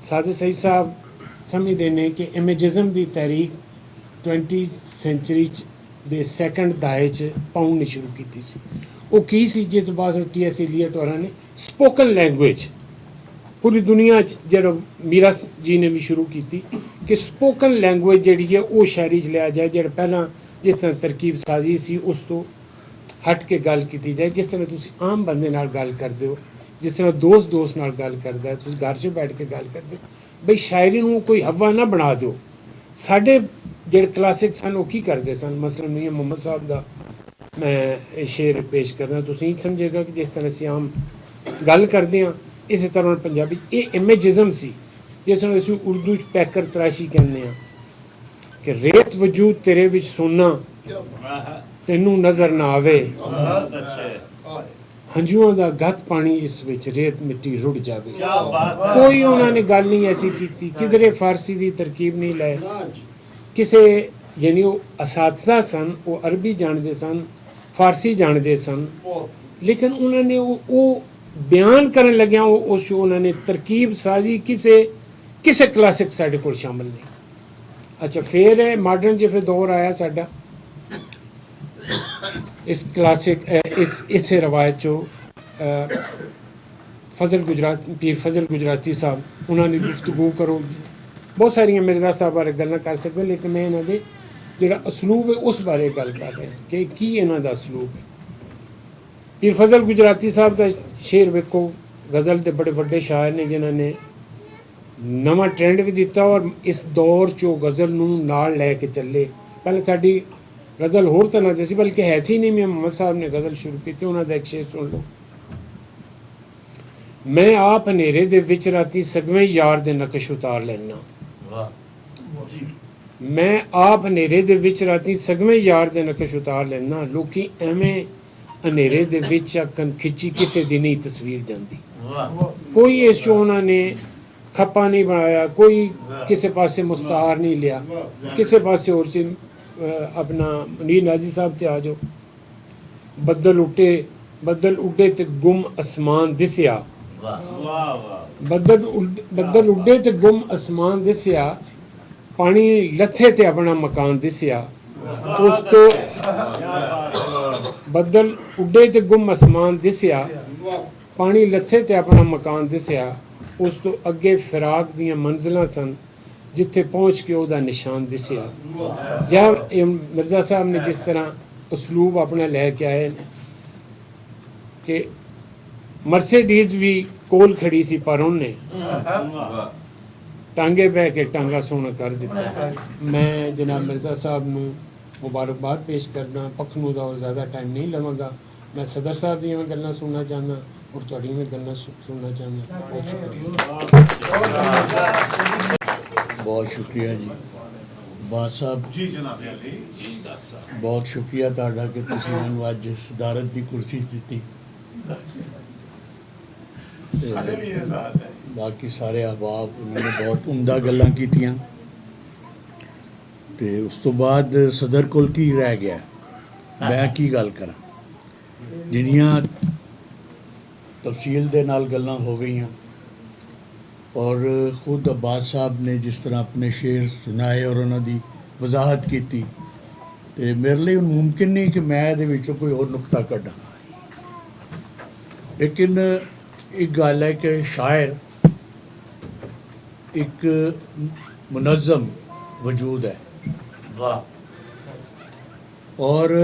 साजिद सईद साहब समझते हैं कि इमेजिज़म की तहरीक 20वीं सेंचुरी दे सैकंड दाए च पाउणी शुरू की सी। ਉਹ ਕੀ ਸੀ ਜਿਸ ਤੋਂ ਬਾਅਦ TS ਇਲੀਅਟ ਹੋਰਾਂ ਨੇ ਸਪੋਕਨ ਲੈਂਗੁਏਜ ਪੂਰੀ ਦੁਨੀਆ 'ਚ ਜਿਹੜਾ ਮੀਰਾ ਜੀ ਨੇ ਵੀ ਸ਼ੁਰੂ ਕੀਤੀ ਕਿ ਸਪੋਕਨ ਲੈਂਗੁਏਜ ਜਿਹੜੀ ਹੈ ਉਹ ਸ਼ਾਇਰੀ 'ਚ ਲਿਆ ਜਾਏ। ਜਿਹੜਾ ਪਹਿਲਾਂ ਜਿਸ ਤਰ੍ਹਾਂ ਤਰਕੀਬ ਸਾਜ਼ੀ ਸੀ ਉਸ ਤੋਂ ਹਟ ਕੇ ਗੱਲ ਕੀਤੀ ਜਾਏ। ਜਿਸ ਤਰ੍ਹਾਂ ਤੁਸੀਂ ਆਮ ਬੰਦੇ ਨਾਲ ਗੱਲ ਕਰਦੇ ਹੋ, ਜਿਸ ਤਰ੍ਹਾਂ ਦੋਸਤ ਨਾਲ ਗੱਲ ਕਰਦਾ ਹੈ, ਤੁਸੀਂ ਘਰ 'ਚ ਬੈਠ ਕੇ ਗੱਲ ਕਰਦੇ ਹੋ, ਬਈ ਸ਼ਾਇਰੀ ਨੂੰ ਕੋਈ ਹਵਾ ਨਾ ਬਣਾ ਦਿਓ। ਸਾਡੇ ਜਿਹੜੇ ਕਲਾਸਿਕ ਸਨ ਉਹ ਕੀ ਕਰਦੇ ਸਨ, ਮਸਲਨ ਮੀਆਂ ਮੁਹੰਮਦ ਸਾਹਿਬ ਦਾ ਮੈਂ ਸ਼ੇਰ ਪੇਸ਼ ਕਰਦਾ, ਤੁਸੀਂ ਸਮਝੇਗਾ ਕਿ ਜਿਸ ਤਰ੍ਹਾਂ ਅਸੀਂ ਆਮ ਗੱਲ ਕਰਦੇ ਹਾਂ ਇਸੇ ਤਰ੍ਹਾਂ ਪੰਜਾਬੀ ਇਹ ਇਮੇਜਿਜ਼ਮ ਸੀ। ਜਿਸ ਤਰ੍ਹਾਂ ਅਸੀਂ ਉਰਦੂ 'ਚ ਪੈਕਰ ਤਰਾਸ਼ੀ ਕਹਿੰਦੇ ਹਾਂ ਕਿ ਰੇਤ ਵਜੂਦ ਤੇਰੇ ਵਿੱਚ ਸੋਨਾ ਤੈਨੂੰ ਨਜ਼ਰ ਨਾ ਆਵੇ, ਹੰਝੂਆਂ ਦਾ ਗੱਤ ਪਾਣੀ ਇਸ ਵਿੱਚ ਰੇਤ ਮਿੱਟੀ ਰੁੜ ਜਾਵੇ। ਕੋਈ ਉਹਨਾਂ ਨੇ ਗੱਲ ਨਹੀਂ ਐਸੀ ਕੀਤੀ, ਕਿਧਰੇ ਫਾਰਸੀ ਦੀ ਤਰਕੀਬ ਨਹੀਂ ਲਾਏ। ਕਿਸੇ ਯਾਨੀ ਉਹ ਅਸਾਤਜ਼ਾ ਸਨ, ਉਹ ਅਰਬੀ ਜਾਣਦੇ ਸਨ, ਫਾਰਸੀ ਜਾਣਦੇ ਸਨ, ਲੇਕਿਨ ਉਹਨਾਂ ਨੇ ਉਹ ਬਿਆਨ ਕਰਨ ਲੱਗਿਆ ਉਸ ਉਹਨਾਂ ਨੇ ਤਰਕੀਬ ਸਾਜ਼ੀ ਕਿਸੇ ਕਲਾਸਿਕ ਸਾਡੇ ਕੋਲ ਸ਼ਾਮਲ ਨਹੀਂ। ਅੱਛਾ, ਫਿਰ ਮਾਡਰਨ ਜਿਵੇਂ ਦੌਰ ਆਇਆ ਸਾਡਾ, ਇਸ ਕਲਾਸਿਕ ਇਸੇ ਰਵਾਇਤ 'ਚੋਂ ਪੀਰ ਫਜ਼ਲ ਗੁਜਰਾਤੀ ਸਾਹਿਬ ਉਹਨਾਂ ਨੇ ਗੁਫ਼ਤਗੂ ਕਰੋ, ਬਹੁਤ ਸਾਰੀਆਂ ਮਿਰਜ਼ਾ ਸਾਹਿਬ ਬਾਰੇ ਗੱਲਾਂ ਕਰ ਸਕਦੇ, ਲੇਕਿਨ ਮੈਂ ਇਹਨਾਂ ਦੇ ਜਿਹੜਾ ਅਸਲੂਬ ਹੈ ਉਸ ਬਾਰੇ ਗੱਲ ਕਰ ਰਿਹਾ ਕਿ ਕੀ ਇਹਨਾਂ ਦਾ ਅਸਲੂਬ ਹੈ। ਪੀਰ ਫਜ਼ਲ ਗੁਜਰਾਤੀ ਸਾਹਿਬ ਦਾ ਸ਼ੇਰ ਵੇਖੋ, ਗਜ਼ਲ ਦੇ ਬੜੇ ਵੱਡੇ ਸ਼ਾਇਰ ਨੇ ਜਿਨ੍ਹਾਂ ਨੇ ਨਵਾਂ ਟ੍ਰੈਂਡ ਵੀ ਦਿੱਤਾ ਔਰ ਇਸ ਦੌਰ 'ਚੋਂ ਗਜ਼ਲ ਨੂੰ ਨਾਲ ਲੈ ਕੇ ਚੱਲੇ। ਪਹਿਲੇ ਸਾਡੀ ਗਜ਼ਲ ਹੋਰ ਤਰ੍ਹਾਂ ਦੀ ਸੀ, ਬਲਕਿ ਹੈ ਸੀ ਨਹੀਂ। ਮੀਆਂ ਮੁਹੰਮਦ ਸਾਹਿਬ ਨੇ ਗਜ਼ਲ ਸ਼ੁਰੂ ਕੀਤੀ, ਉਹਨਾਂ ਦਾ ਇੱਕ ਸ਼ੇਰ ਸੁਣ ਲਓ। ਮੈਂ ਆਪ ਹਨੇਰੇ ਦੇ ਵਿੱਚ ਰਾਤੀ ਸਗਵੇਂ ਯਾਰ ਦੇ ਨਕਸ਼ ਉਤਾਰ ਲੈਣਾ, ਮੈਂ ਆਪ ਹਨੇਰੇ ਦੇ ਵਿੱਚ ਰਾਤੀ ਸਗਵੇਂ ਯਾਰ ਦੇ ਨਕਸ਼ ਉਤਾਰ ਲੈਣਾ, ਲੋਕੀ ਐਵੇਂ ਹਨੇਰੇ ਦੇ ਵਿੱਚ ਅੱਖਾਂ ਖਿੱਚੀ ਕਿਸੇ ਦੀ ਨਹੀਂ ਤਸਵੀਰ ਜਾਂਦੀ। ਕੋਈ ਇਸ 'ਚੋਂ ਉਹਨਾਂ ਨੇ ਖੱਪਾ ਨਹੀਂ ਬਣਾਇਆ, ਕੋਈ ਕਿਸੇ ਪਾਸੇ ਮੁਸਤਾਰ ਨਹੀਂ ਲਿਆ, ਕਿਸੇ ਪਾਸੇ ਹੋਰ ਚੀਜ਼। ਆਪਣਾ ਮਨੀਰ ਨਾਜ਼ੀ ਸਾਹਿਬ ਤੇ ਆ ਜਾਓ। ਬੱਦਲ ਉੱਡੇ ਤੇ ਗੁੰਮ ਅਸਮਾਨ ਦਿਸਿਆ, ਬੱਦਲ ਉੱਡੇ ਤੇ ਗੁੰਮ ਅਸਮਾਨ ਦਿਸਿਆ, ਪਾਣੀ ਲੱਥੇ ਤੇ ਆਪਣਾ ਮਕਾਨ ਦਿਸਿਆ। ਉਸ ਤੋਂ ਬੱਦਲ ਉੱਡੇ ਤੇ ਗੁੰਮ ਅਸਮਾਨ ਦਿਸਿਆ, ਪਾਣੀ ਲੱਥੇ ਤੇ ਆਪਣਾ ਮਕਾਨ ਦਿਸਿਆ। ਉਸ ਤੋਂ ਅੱਗੇ ਫਿਰਾਕ ਦੀਆਂ ਮੰਜ਼ਿਲਾਂ ਸਨ, ਜਿੱਥੇ ਪਹੁੰਚ ਕੇ ਉਹਦਾ ਨਿਸ਼ਾਨ ਦਿਸਿਆ। ਜਾਂ ਮਿਰਜ਼ਾ ਸਾਹਿਬ ਨੇ ਜਿਸ ਤਰ੍ਹਾਂ ਉਸਲੂਬ ਆਪਣਾ ਲੈ ਕੇ ਆਏ ਨੇ ਕਿ ਮਰਸੀਡੀਜ਼ ਵੀ ਕੋਲ ਖੜੀ ਸੀ ਪਰ ਉਹਨੇ ਟਾਂਗੇ ਬਹਿ ਕੇ ਟਾਂਗਾ ਸੋਹਣਾ ਕਰ ਦਿੱਤਾ। ਮੈਂ ਜਨਾਬ ਮਿਰਜ਼ਾ ਸਾਹਿਬ ਨੂੰ ਮੁਬਾਰਕਬਾਦ ਪੇਸ਼ ਕਰਦਾ। ਪਖਨੂ ਦਾ ਔਰ ਜ਼ਿਆਦਾ ਟਾਈਮ ਨਹੀਂ ਲਵਾਂਗਾ। ਮੈਂ ਸਦਰ ਸਾਹਿਬ ਦੀਆਂ ਗੱਲਾਂ ਸੁਣਨਾ ਚਾਹੁੰਦਾ ਔਰ ਤੁਹਾਡੀਆਂ ਵੀ ਗੱਲਾਂ ਸੁਣਨਾ ਚਾਹੁੰਦਾ। ਬਹੁਤ ਸ਼ੁਕਰੀਆ। बहुत शुक्रिया जी बाद साहब ਜੀ ਜਨਾਬ ਜੀ बहुत शुक्रिया ਤੁਹਾਡਾ ਕਿ ਤੁਸੀਂ ਮੈਨੂੰ ਅੱਜ ਸਦਾਰਤ ਦੀ ਕੁਰਸੀ ਦਿੱਤੀ। ਸਾਡੇ ਵੀ ਅਹਿਸਾਸ ਹੈ। ਬਾਕੀ ਸਾਰੇ ਅਹਿਬਾਬ ਉਹਨਾਂ ਨੇ ਬਹੁਤ ਉਮਦਾ ਗੱਲਾਂ ਕੀਤੀਆਂ ਤੇ ਉਸ ਤੋਂ ਬਾਅਦ ਸਦਰ ਕੋਲ ਕੀ ਰਹਿ ਗਿਆ, ਮੈਂ ਕੀ ਗੱਲ ਕਰਾਂ। ਜਿੰਨੀਆਂ ਤਫਸੀਲ ਦੇ ਨਾਲ ਗੱਲਾਂ ਹੋ ਗਈਆਂ और खुद अब्बास साहब ने जिस तरह अपने शेर सुनाए और उन्होंने वजाहत की थी, तो मेरे लिए मुमकिन नहीं कि मैं ये कोई और नुकता कढ़ा। लेकिन एक गल है कि शायर एक मुनज़्ज़म वजूद है और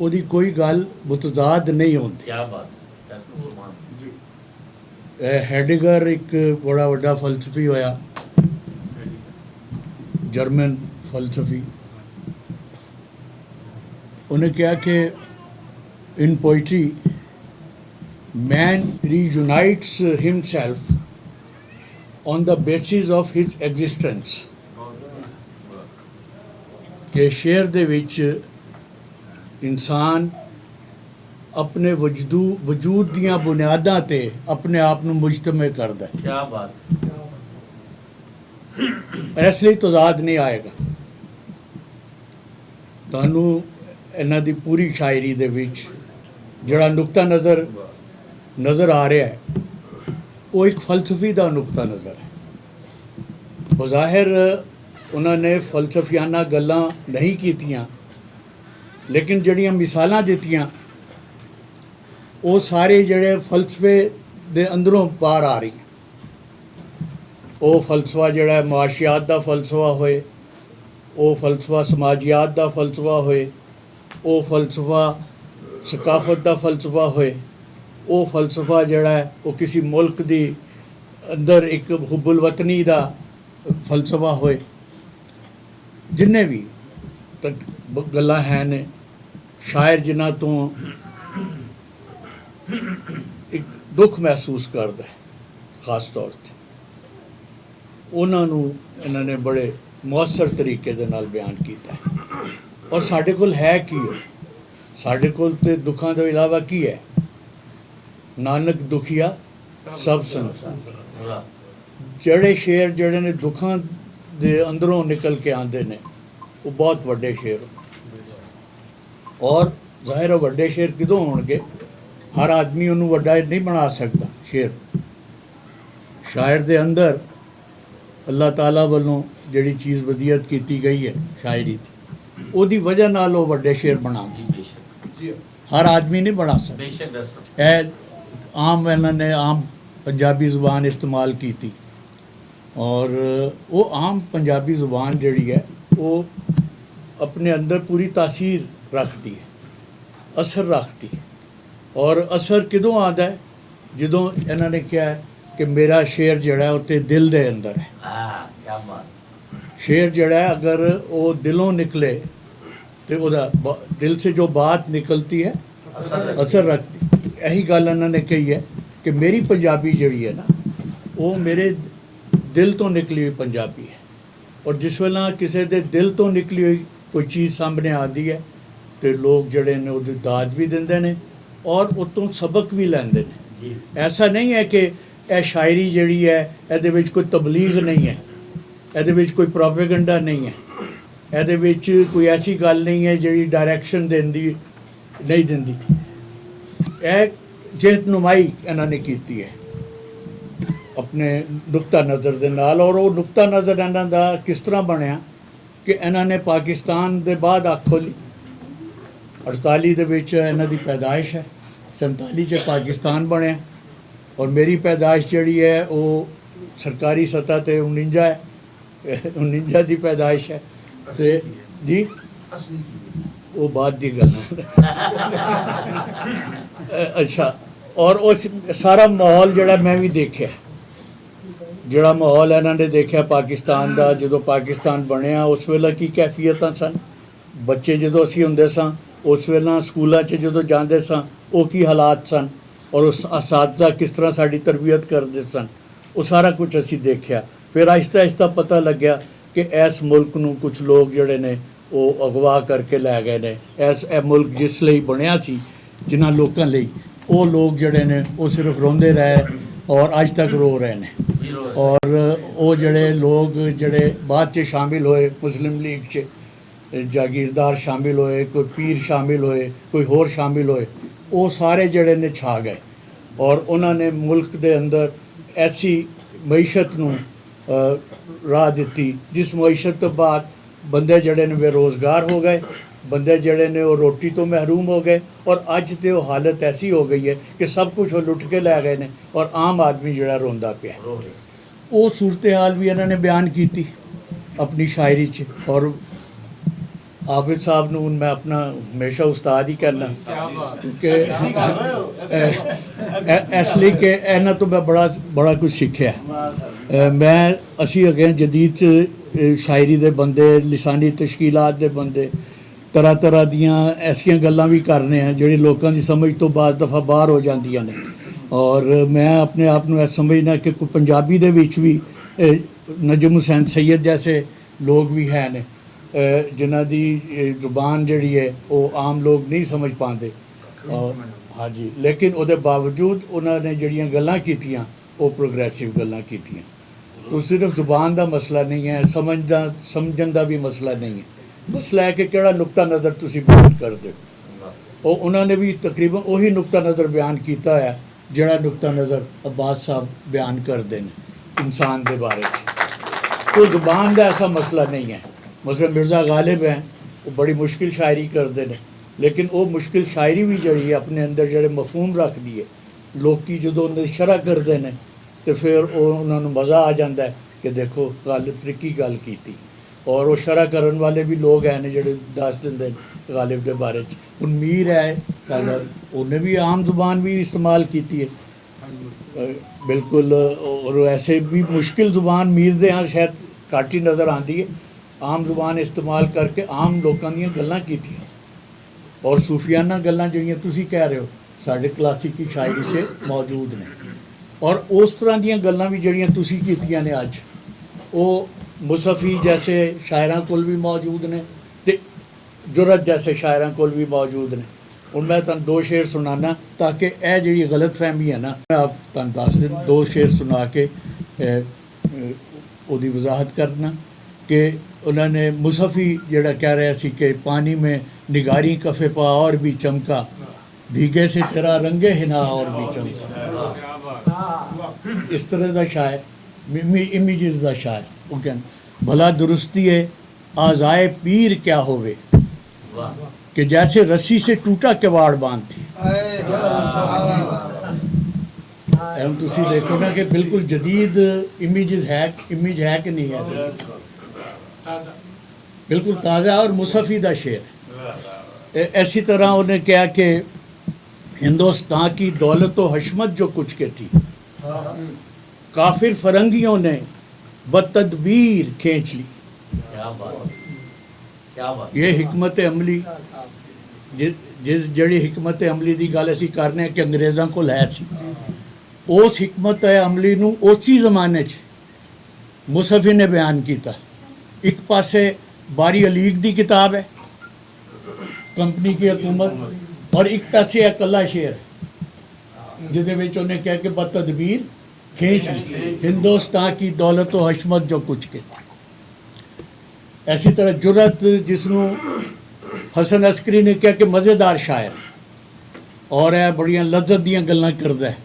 उसकी कोई गल मुतजाद नहीं होती। क्या बात। हैडिगर एक बड़ा वड्डा फलसफी होया, जर्मन फलसफी। उन्हें कहा कि in poetry man reunites himself on the basis of his existence. कि शेर दे विच इंसान अपने वजूद दियां बुनियादां ते अपने आप नूं मुजतमे करदा है। क्या बात। इसलिए तजाद नहीं आएगा। तुहानूं इन्हां दी पूरी शायरी दे विच जिहड़ा नुक्ता नज़र आ रहा है वो एक फलसफी दा नुक्ता नज़र है। बज़ाहिर उन्होंने फलसफियाना गल्लां नहीं कीतियां, लेकिन जिहड़ियां मिसालां दित्तियां ਉਹ ਸਾਰੇ ਜਿਹੜੇ ਫਲਸਫੇ ਦੇ ਅੰਦਰੋਂ ਬਾਹਰ ਆ ਰਹੀ ਹੈ। ਉਹ ਫਲਸਫਾ ਜਿਹੜਾ ਹੈ ਮੁਆਸ਼ਿਆਤ ਦਾ ਫਲਸਫਾ ਹੋਏ, ਉਹ ਫਲਸਫਾ ਸਮਾਜੀਆਤ ਦਾ ਫਲਸਫਾ ਹੋਏ, ਉਹ ਫਲਸਫਾ ਸਕਾਫਤ ਦਾ ਫਲਸਫਾ ਹੋਏ, ਉਹ ਫਲਸਫਾ ਜਿਹੜਾ ਹੈ ਉਹ ਕਿਸੇ ਮੁਲਕ ਦੀ ਅੰਦਰ ਇੱਕ ਹੁਬੁਲ ਵਤਨੀ ਦਾ ਫਲਸਫਾ ਹੋਏ, ਜਿੰਨੇ ਵੀ ਗੱਲਾਂ ਹੈ ਨੇ, ਸ਼ਾਇਰ ਜਿਨ੍ਹਾਂ ਤੋਂ ਇੱਕ ਦੁੱਖ ਮਹਿਸੂਸ ਕਰਦਾ ਹੈ ਖਾਸ ਤੌਰ 'ਤੇ, ਉਹਨਾਂ ਨੂੰ ਇਹਨਾਂ ਨੇ ਬੜੇ ਮੁਅੱਸਰ ਤਰੀਕੇ ਦੇ ਨਾਲ ਬਿਆਨ ਕੀਤਾ ਹੈ। ਔਰ ਸਾਡੇ ਕੋਲ ਹੈ ਕੀ ਹੈ? ਸਾਡੇ ਕੋਲ ਤੇ ਦੁੱਖਾਂ ਤੋਂ ਇਲਾਵਾ ਕੀ ਹੈ? ਨਾਨਕ ਦੁਖੀਆ ਸਭ ਸੰਸਾਰ। ਜਿਹੜੇ ਸ਼ੇਰ ਜਿਹੜੇ ਨੇ ਦੁੱਖਾਂ ਦੇ ਅੰਦਰੋਂ ਨਿਕਲ ਕੇ ਆਉਂਦੇ ਨੇ ਉਹ ਬਹੁਤ ਵੱਡੇ ਸ਼ੇਰ। ਔਰ ਜ਼ਾਹਿਰ ਹੈ ਵੱਡੇ ਸ਼ੇਰ ਕਿਦੋਂ ਹੋਣਗੇ? ਹਰ ਆਦਮੀ ਉਹਨੂੰ ਵੱਡਾ ਨਹੀਂ ਬਣਾ ਸਕਦਾ ਸ਼ੇਰ। ਸ਼ਾਇਰ ਦੇ ਅੰਦਰ ਅੱਲਾਹ ਤਾਲਾ ਵੱਲੋਂ ਜਿਹੜੀ ਚੀਜ਼ ਵਧੀਅਤ ਕੀਤੀ ਗਈ ਹੈ ਸ਼ਾਇਰੀ ਦੀ, ਉਹਦੀ ਵਜ੍ਹਾ ਨਾਲ ਉਹ ਵੱਡੇ ਸ਼ੇਰ ਬਣਾਉਂਦੇ। ਹਰ ਆਦਮੀ ਨਹੀਂ ਬਣਾ ਸਕਦਾ। ਇਹ ਆਮ ਇਹਨਾਂ ਨੇ ਆਮ ਪੰਜਾਬੀ ਜ਼ੁਬਾਨ ਇਸਤੇਮਾਲ ਕੀਤੀ, ਔਰ ਉਹ ਆਮ ਪੰਜਾਬੀ ਜ਼ੁਬਾਨ ਜਿਹੜੀ ਹੈ ਉਹ ਆਪਣੇ ਅੰਦਰ ਪੂਰੀ ਤਾਸੀਰ ਰੱਖਦੀ ਹੈ, ਅਸਰ ਰੱਖਦੀ ਹੈ। ਔਰ ਅਸਰ ਕਿਦੋਂ ਆਉਂਦਾ ਹੈ? ਜਦੋਂ ਇਹਨਾਂ ਨੇ ਕਿਹਾ ਹੈ ਕਿ ਮੇਰਾ ਸ਼ੇਰ ਜਿਹੜਾ ਉਹ ਤੇ ਦਿਲ ਦੇ ਅੰਦਰ ਹੈ। ਸ਼ੇਰ ਜਿਹੜਾ ਹੈ ਅਗਰ ਉਹ ਦਿਲੋਂ ਨਿਕਲੇ ਤੇ ਉਹਦਾ ਦਿਲ ਸੇ ਜੋ ਬਾਤ ਨਿਕਲਤੀ ਹੈ ਅਸਰ ਰੱਖਦੀ। ਇਹੀ ਗੱਲ ਇਹਨਾਂ ਨੇ ਕਹੀ ਹੈ ਕਿ ਮੇਰੀ ਪੰਜਾਬੀ ਜਿਹੜੀ ਹੈ ਨਾ ਉਹ ਮੇਰੇ ਦਿਲ ਤੋਂ ਨਿਕਲੀ ਹੋਈ ਪੰਜਾਬੀ ਹੈ। ਔਰ ਜਿਸ ਵੇਲੇ ਕਿਸੇ ਦੇ ਦਿਲ ਤੋਂ ਨਿਕਲੀ ਹੋਈ ਕੋਈ ਚੀਜ਼ ਸਾਹਮਣੇ ਆਉਂਦੀ ਹੈ ਤੇ ਲੋਕ ਜਿਹੜੇ ਨੇ ਉਹਦੀ ਦਾਦ ਵੀ ਦਿੰਦੇ ਨੇ ਔਰ ਉਤੋਂ ਸਬਕ ਵੀ ਲੈਂਦੇ ਨੇ। ਐਸਾ ਨਹੀਂ ਹੈ ਕਿ ਇਹ ਸ਼ਾਇਰੀ ਜਿਹੜੀ ਹੈ ਇਹਦੇ ਵਿੱਚ ਕੋਈ ਤਬਲੀਗ ਨਹੀਂ ਹੈ, ਇਹਦੇ ਵਿੱਚ ਕੋਈ ਪ੍ਰੋਪੇਗੈਂਡਾ ਨਹੀਂ ਹੈ, ਇਹਦੇ ਵਿੱਚ ਕੋਈ ਐਸੀ ਗੱਲ ਨਹੀਂ ਹੈ ਜਿਹੜੀ ਡਾਇਰੈਕਸ਼ਨ ਦਿੰਦੀ ਨਹੀਂ ਦਿੰਦੀ। ਇਹ ਜਿਹਨੁਮਾਈ ਇਹਨਾਂ ਨੇ ਕੀਤੀ ਹੈ ਆਪਣੇ ਨੁਕਤਾ ਨਜ਼ਰ ਦੇ ਨਾਲ। ਔਰ ਉਹ ਨੁਕਤਾ ਨਜ਼ਰ ਇਹਨਾਂ ਦਾ ਕਿਸ ਤਰ੍ਹਾਂ ਬਣਿਆ ਕਿ ਇਹਨਾਂ ਨੇ ਪਾਕਿਸਤਾਨ ਦੇ ਬਾਅਦ ਅੱਖ ਖੋਲ੍ਹੀ। 48 ਦੇ ਵਿੱਚ ਇਹਨਾਂ ਦੀ ਪੈਦਾਇਸ਼ ਹੈ, 47 'ਚ ਪਾਕਿਸਤਾਨ ਬਣਿਆ। ਔਰ ਮੇਰੀ ਪੈਦਾਇਸ਼ ਜਿਹੜੀ ਹੈ ਉਹ ਸਰਕਾਰੀ ਸਤਹ 'ਤੇ 49 ਹੈ, 49 ਦੀ ਪੈਦਾਇਸ਼ ਹੈ। ਤੇ ਜੀ ਉਹ ਬਾਅਦ ਦੀ ਗੱਲ ਹੈ। ਅੱਛਾ, ਔਰ ਉਹ ਸਾਰਾ ਮਾਹੌਲ ਜਿਹੜਾ ਮੈਂ ਵੀ ਦੇਖਿਆ, ਜਿਹੜਾ ਮਾਹੌਲ ਇਹਨਾਂ ਨੇ ਦੇਖਿਆ ਪਾਕਿਸਤਾਨ ਦਾ, ਜਦੋਂ ਪਾਕਿਸਤਾਨ ਬਣਿਆ ਉਸ ਵੇਲੇ ਕੀ ਕੈਫੀਅਤਾਂ ਸਨ। ਬੱਚੇ ਜਦੋਂ ਅਸੀਂ ਹੁੰਦੇ ਸਾਂ ਉਸ ਵੇਲੇ ਸਕੂਲਾਂ 'ਚ ਜਦੋਂ ਜਾਂਦੇ ਸਾਂ ਉਹ ਕੀ ਹਾਲਾਤ ਸਨ, ਔਰ ਉਸ ਅਸਾਤਜ਼ਾ ਕਿਸ ਤਰ੍ਹਾਂ ਸਾਡੀ ਤਰਬੀਅਤ ਕਰਦੇ ਸਨ, ਉਹ ਸਾਰਾ ਕੁਝ ਅਸੀਂ ਦੇਖਿਆ। ਫਿਰ ਆਹਿਸਤਾ ਆਹਿਸਤਾ ਪਤਾ ਲੱਗਿਆ ਕਿ ਇਸ ਮੁਲਕ ਨੂੰ ਕੁਝ ਲੋਕ ਜਿਹੜੇ ਨੇ ਉਹ ਅਗਵਾ ਕਰਕੇ ਲੈ ਗਏ ਨੇ। ਇਹ ਮੁਲਕ ਜਿਸ ਲਈ ਬਣਿਆ ਸੀ, ਜਿਨ੍ਹਾਂ ਲੋਕਾਂ ਲਈ, ਉਹ ਲੋਕ ਜਿਹੜੇ ਨੇ ਉਹ ਸਿਰਫ ਰੋਂਦੇ ਰਹੇ ਔਰ ਅੱਜ ਤੱਕ ਰੋ ਰਹੇ ਨੇ। ਔਰ ਉਹ ਜਿਹੜੇ ਲੋਕ ਜਿਹੜੇ ਬਾਅਦ 'ਚ ਸ਼ਾਮਿਲ ਹੋਏ ਮੁਸਲਿਮ ਲੀਗ 'ਚ, ਜਾਗੀਰਦਾਰ ਸ਼ਾਮਿਲ ਹੋਏ, ਕੋਈ ਪੀਰ ਸ਼ਾਮਿਲ ਹੋਏ, ਕੋਈ ਹੋਰ ਸ਼ਾਮਿਲ ਹੋਏ, ਉਹ ਸਾਰੇ ਜਿਹੜੇ ਨੇ ਛਾ ਗਏ ਔਰ ਉਹਨਾਂ ਨੇ ਮੁਲਕ ਦੇ ਅੰਦਰ ਐਸੀ ਮਈਸ਼ਤ ਨੂੰ ਰਾਹ ਦਿੱਤੀ ਜਿਸ ਮਈਸ਼ਤ ਤੋਂ ਬਾਅਦ ਬੰਦੇ ਜਿਹੜੇ ਨੇ ਬੇਰੁਜ਼ਗਾਰ ਹੋ ਗਏ, ਬੰਦੇ ਜਿਹੜੇ ਨੇ ਉਹ ਰੋਟੀ ਤੋਂ ਮਹਿਰੂਮ ਹੋ ਗਏ। ਔਰ ਅੱਜ ਤੇ ਉਹ ਹਾਲਤ ਐਸੀ ਹੋ ਗਈ ਹੈ ਕਿ ਸਭ ਕੁਝ ਉਹ ਲੁੱਟ ਕੇ ਲੈ ਗਏ ਨੇ ਔਰ ਆਮ ਆਦਮੀ ਜਿਹੜਾ ਰੋਂਦਾ ਪਿਆ। ਉਹ ਸੂਰਤ ਹਾਲ ਵੀ ਇਹਨਾਂ ਨੇ ਬਿਆਨ ਕੀਤੀ ਆਪਣੀ ਸ਼ਾਇਰੀ 'ਚ। ਔਰ ਆबिद साहब ਨੂੰ ਮੈਂ ਆਪਣਾ ਹਮੇਸ਼ਾ ਉਸਤਾਦ ਹੀ ਕਹਿਣਾ, ਕਿਉਂਕਿ ਇਸ ਲਈ ਕਿ ਇਹਨਾਂ ਤੋਂ ਮੈਂ ਬੜਾ ਕੁਝ ਸਿੱਖਿਆ। ਅਸੀਂ ਹੈਗੇ ਜਦੀਦ ਸ਼ਾਇਰੀ ਦੇ ਬੰਦੇ, ਲਿਸਾਨੀ ਤਸ਼ਕੀਲਾਤ ਦੇ ਬੰਦੇ, ਤਰ੍ਹਾਂ ਤਰ੍ਹਾਂ ਦੀਆਂ ਐਸੀਆਂ ਗੱਲਾਂ ਵੀ ਕਰ ਰਹੇ ਹਾਂ ਜਿਹੜੀ ਲੋਕਾਂ ਦੀ ਸਮਝ ਤੋਂ ਬਾਅਦ ਦਫਾ ਬਾਹਰ ਹੋ ਜਾਂਦੀਆਂ ਨੇ। ਔਰ ਮੈਂ ਆਪਣੇ ਆਪ ਨੂੰ ਇਹ ਸਮਝਣਾ ਕਿ ਕੋਈ ਪੰਜਾਬੀ ਦੇ ਵਿੱਚ ਵੀ ਨਜਮ ਹੁਸੈਨ ਸੈयद ਜੈਸੇ ਲੋਕ ਵੀ ਹੈ ਨੇ ਜਿਨ੍ਹਾਂ ਦੀ ਜ਼ੁਬਾਨ ਜਿਹੜੀ ਹੈ ਉਹ ਆਮ ਲੋਕ ਨਹੀਂ ਸਮਝ ਪਾਉਂਦੇ। ਔਰ ਹਾਂਜੀ, ਲੇਕਿਨ ਉਹਦੇ ਬਾਵਜੂਦ ਉਹਨਾਂ ਨੇ ਜਿਹੜੀਆਂ ਗੱਲਾਂ ਕੀਤੀਆਂ ਉਹ ਪ੍ਰੋਗਰੈਸਿਵ ਗੱਲਾਂ ਕੀਤੀਆਂ। तो सिर्फ जुबान का मसला नहीं है, समझन का भी मसला नहीं है। मसला है कि केड़ा नुकता नज़र तुसी बयान कर दो। और उन्होंने भी तकरीबन वही नुकता नज़र बयान किया है जिहड़ा नुकता नज़र अब्बास साहब बयान करते हैं इंसान के बारे में। तो जुबान का ऐसा मसला नहीं है। मसलन मिर्ज़ा गालिब हैं, वो बड़ी मुश्किल शायरी करते हैं, लेकिन वो मुश्किल शायरी भी जड़ी है अपने अंदर जड़े मफहूम रखती है। लोग जो उन्हें शरह करते हैं तो फिर उन्होंने मज़ा आ जाता है कि देखो गालिब ने की गल की थी। और वो शरह करने वाले भी लोग हैं जो दस देंगे गालिब के बारे में। मीर है साਡਾ, उन्हें भी आम जुबान भी इस्तेमाल की है बिल्कुल। और ऐसे भी मुश्किल जुबान मीर दे यहाँ शायद घट ही नज़र आती है। आम जुबान इस्तेमाल करके आम लोगों दी गल्लां कीतियां और सूफियाना गल्लां जिहड़ियां तुसीं कह रहे हो साडे क्लासिकी शायरी से मौजूद ने। और उस तरह दीयां गल्लां भी जिहड़ियां तुसीं कीतियां ने अज वो मुसफ़ी जैसे शायरां कोल भी मौजूद ने ते जुरत जैसे शायरां कोल भी मौजूद ने। ਹੁਣ मैं तुहानूं दो शेर सुनाना ताकि यह जी गलत फहमी है ना मैं आप तुहानूं दस दिन दो शेर सुना के उसकी वजाहत करना कि उन्होंने मुसफ़ी जड़ा कह रहा सी कि पानी में निगारी कफ़े पा और भी चमका, भीगे से तेरा रंगे हिना और भी चमका। इस तरह का शायर इमेजिज का शायर वो कहते भला दुरुस्ती है आज़ाए पीर क्या होवे कि जैसे रस्सी से टूटा किवाड़ बांध थी। हम तुसी देखो ना कि बिल्कुल जदीद इमेज है कि नहीं है, बिल्कुल ताज़ा और मुसफ़ी का शेर। ऐसी तरह उन्हें कहा कि हिंदुस्तान की दौलत व हशमत जो कुछ के थी काफिर फरंगियों ने बतदबीर खींच ली। ये हिकमत अमली जिस जड़ी हिकमत अमली की गल असीं करने कि अंग्रेज़ों को है सी उस हिकमत अमली नूं उसी ज़माने च मुसफ़ी ने बयान किया। एक पासे बारी अलीग की किताब है कंपनी की हुकूमत और एक पासे कला शेर जिहदे विच उन्हें कहा कि बतदबीर खींच ली हिंदुस्तान की दौलत व हशमत जो कुछ के। ऐसी तरह जुरत जिसनों हसन अस्करी ने कहा कि मज़ेदार शायर और है बड़ियां लज्जत दियां गल्लां करदा है।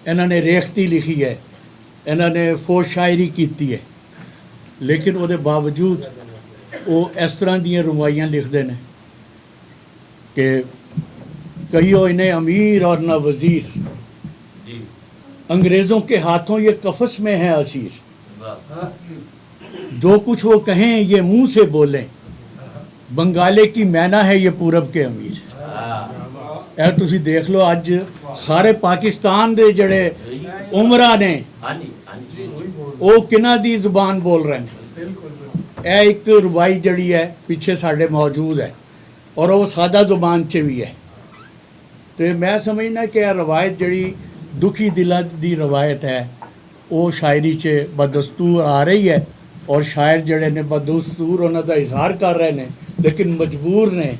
इन्होंने रेखती लिखी है, इन्होंने फोश शायरी की है, लेकिन उसके बावजूद वो इस तरह दियां रुवाइयां लिखते हैं कि कहियो इन्हें अमीर और न वज़ीर, अंग्रेज़ों के हाथों ये कफस में है असीर, जो कुछ वो कहें ये मुंह से बोलें, बंगाले की मैना है ये पूरब के अमीर। यार तुसी देख लो अज सारे पाकिस्तान दे जड़े उमरा ने वो किन्हां दी जुबान बोल रहे हैं। यह एक रुबाई जड़ी है पिछे साढ़े मौजूद है और वो सादा जुबान च भी है। तो मैं समझना कि यह रवायत जड़ी दुखी दिला दी रवायत है वो शायरी च बदस्तूर आ रही है और शायर जड़े ने बदस्तूर उन्हों का इजहार कर रहे हैं, लेकिन मजबूर ने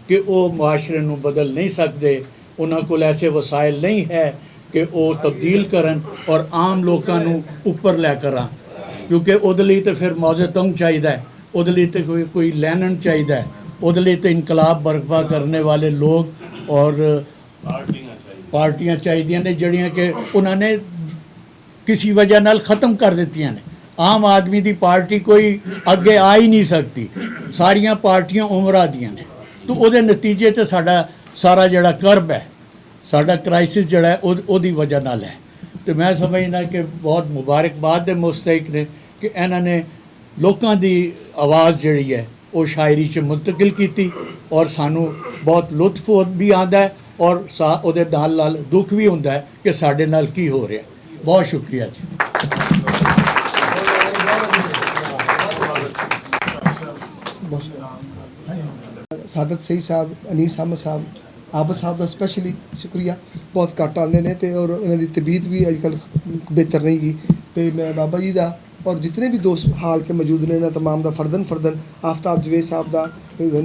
कि वो मुआशरे नूं बदल नहीं सकते। उन्होंने को ऐसे वसाइल नहीं है कि वो तब्दील करन और आम लोगों नूं उपर लैकर आन, क्योंकि उहदे लई तो फिर मौजतंग चाहिए, उहदे लई तो कोई लैनन चाहिए, उहदे लई तो इनकलाब बर्पा करने वाले लोग और पार्टियां चाहिए ने जड़ियां कि उन्होंने किसी वजह नाल ख़त्म कर दित्तियां ने। आम आदमी की पार्टी कोई अगे आ ही नहीं सकती, सारिया पार्टियां उमरा दियां ने। तो उहदे नतीजे च साडा सारा जड़ा करब है, साडा क्राइसिस जड़ा है उहदी वजह नाल है। तो मैं समझना कि बहुत मुबारकबाद दे मुस्तहिक ने कि इन्होंने लोगों की आवाज़ जड़ी है वो शायरी च मुंतकिल की और सानू बहुत लुत्फ भी आता है और उहदे नाल दुख भी होंदा है कि साडे नाल की हो रहा है। बहुत शुक्रिया जी। सादत सही साहब, अनीस अहमद साहब, आबद साहब का स्पैशली शुक्रिया। बहुत घट आते हैं तो और इन्हों की तबीयत भी अजकल बेहतर नहीं गई। तो मैं बाबा जी का और जितने भी दोस्त हाल के मौजूद ने इन्होंने तमाम का फर्दन आफ्ताब जवेद साहब का,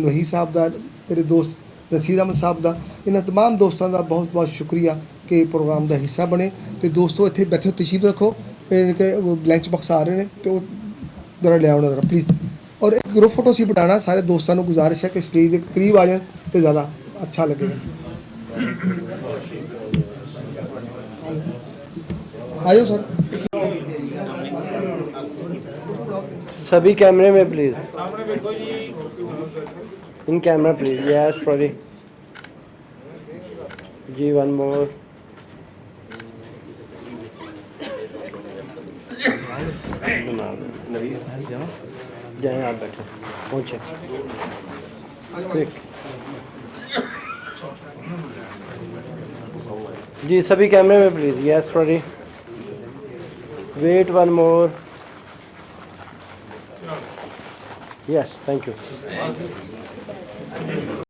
वही साहब का, मेरे दोस्त नसीर अहमद साहब का, इन्होंने तमाम दोस्तों का बहुत बहुत शुक्रिया कि प्रोग्राम का हिस्सा बने। तो दोस्तों इतने बैठे तशरीफ रखो, लंच बॉक्स आ रहे हैं तो जरा लिया जरा प्लीज़। और एक ग्रुप फोटो सी बनाना, सारे दोस्तों को गुजारिश है कि स्टेज के करीब आ जाए तो ज़्यादा अच्छा लगेगा। आयो सर, सभी कैमरे में please, in camera please. Yes sorry, जी वन मोर जाए आप बैठे पहुँचे ठीक जी सभी कैमरे में please yes ready wait one more yes thank you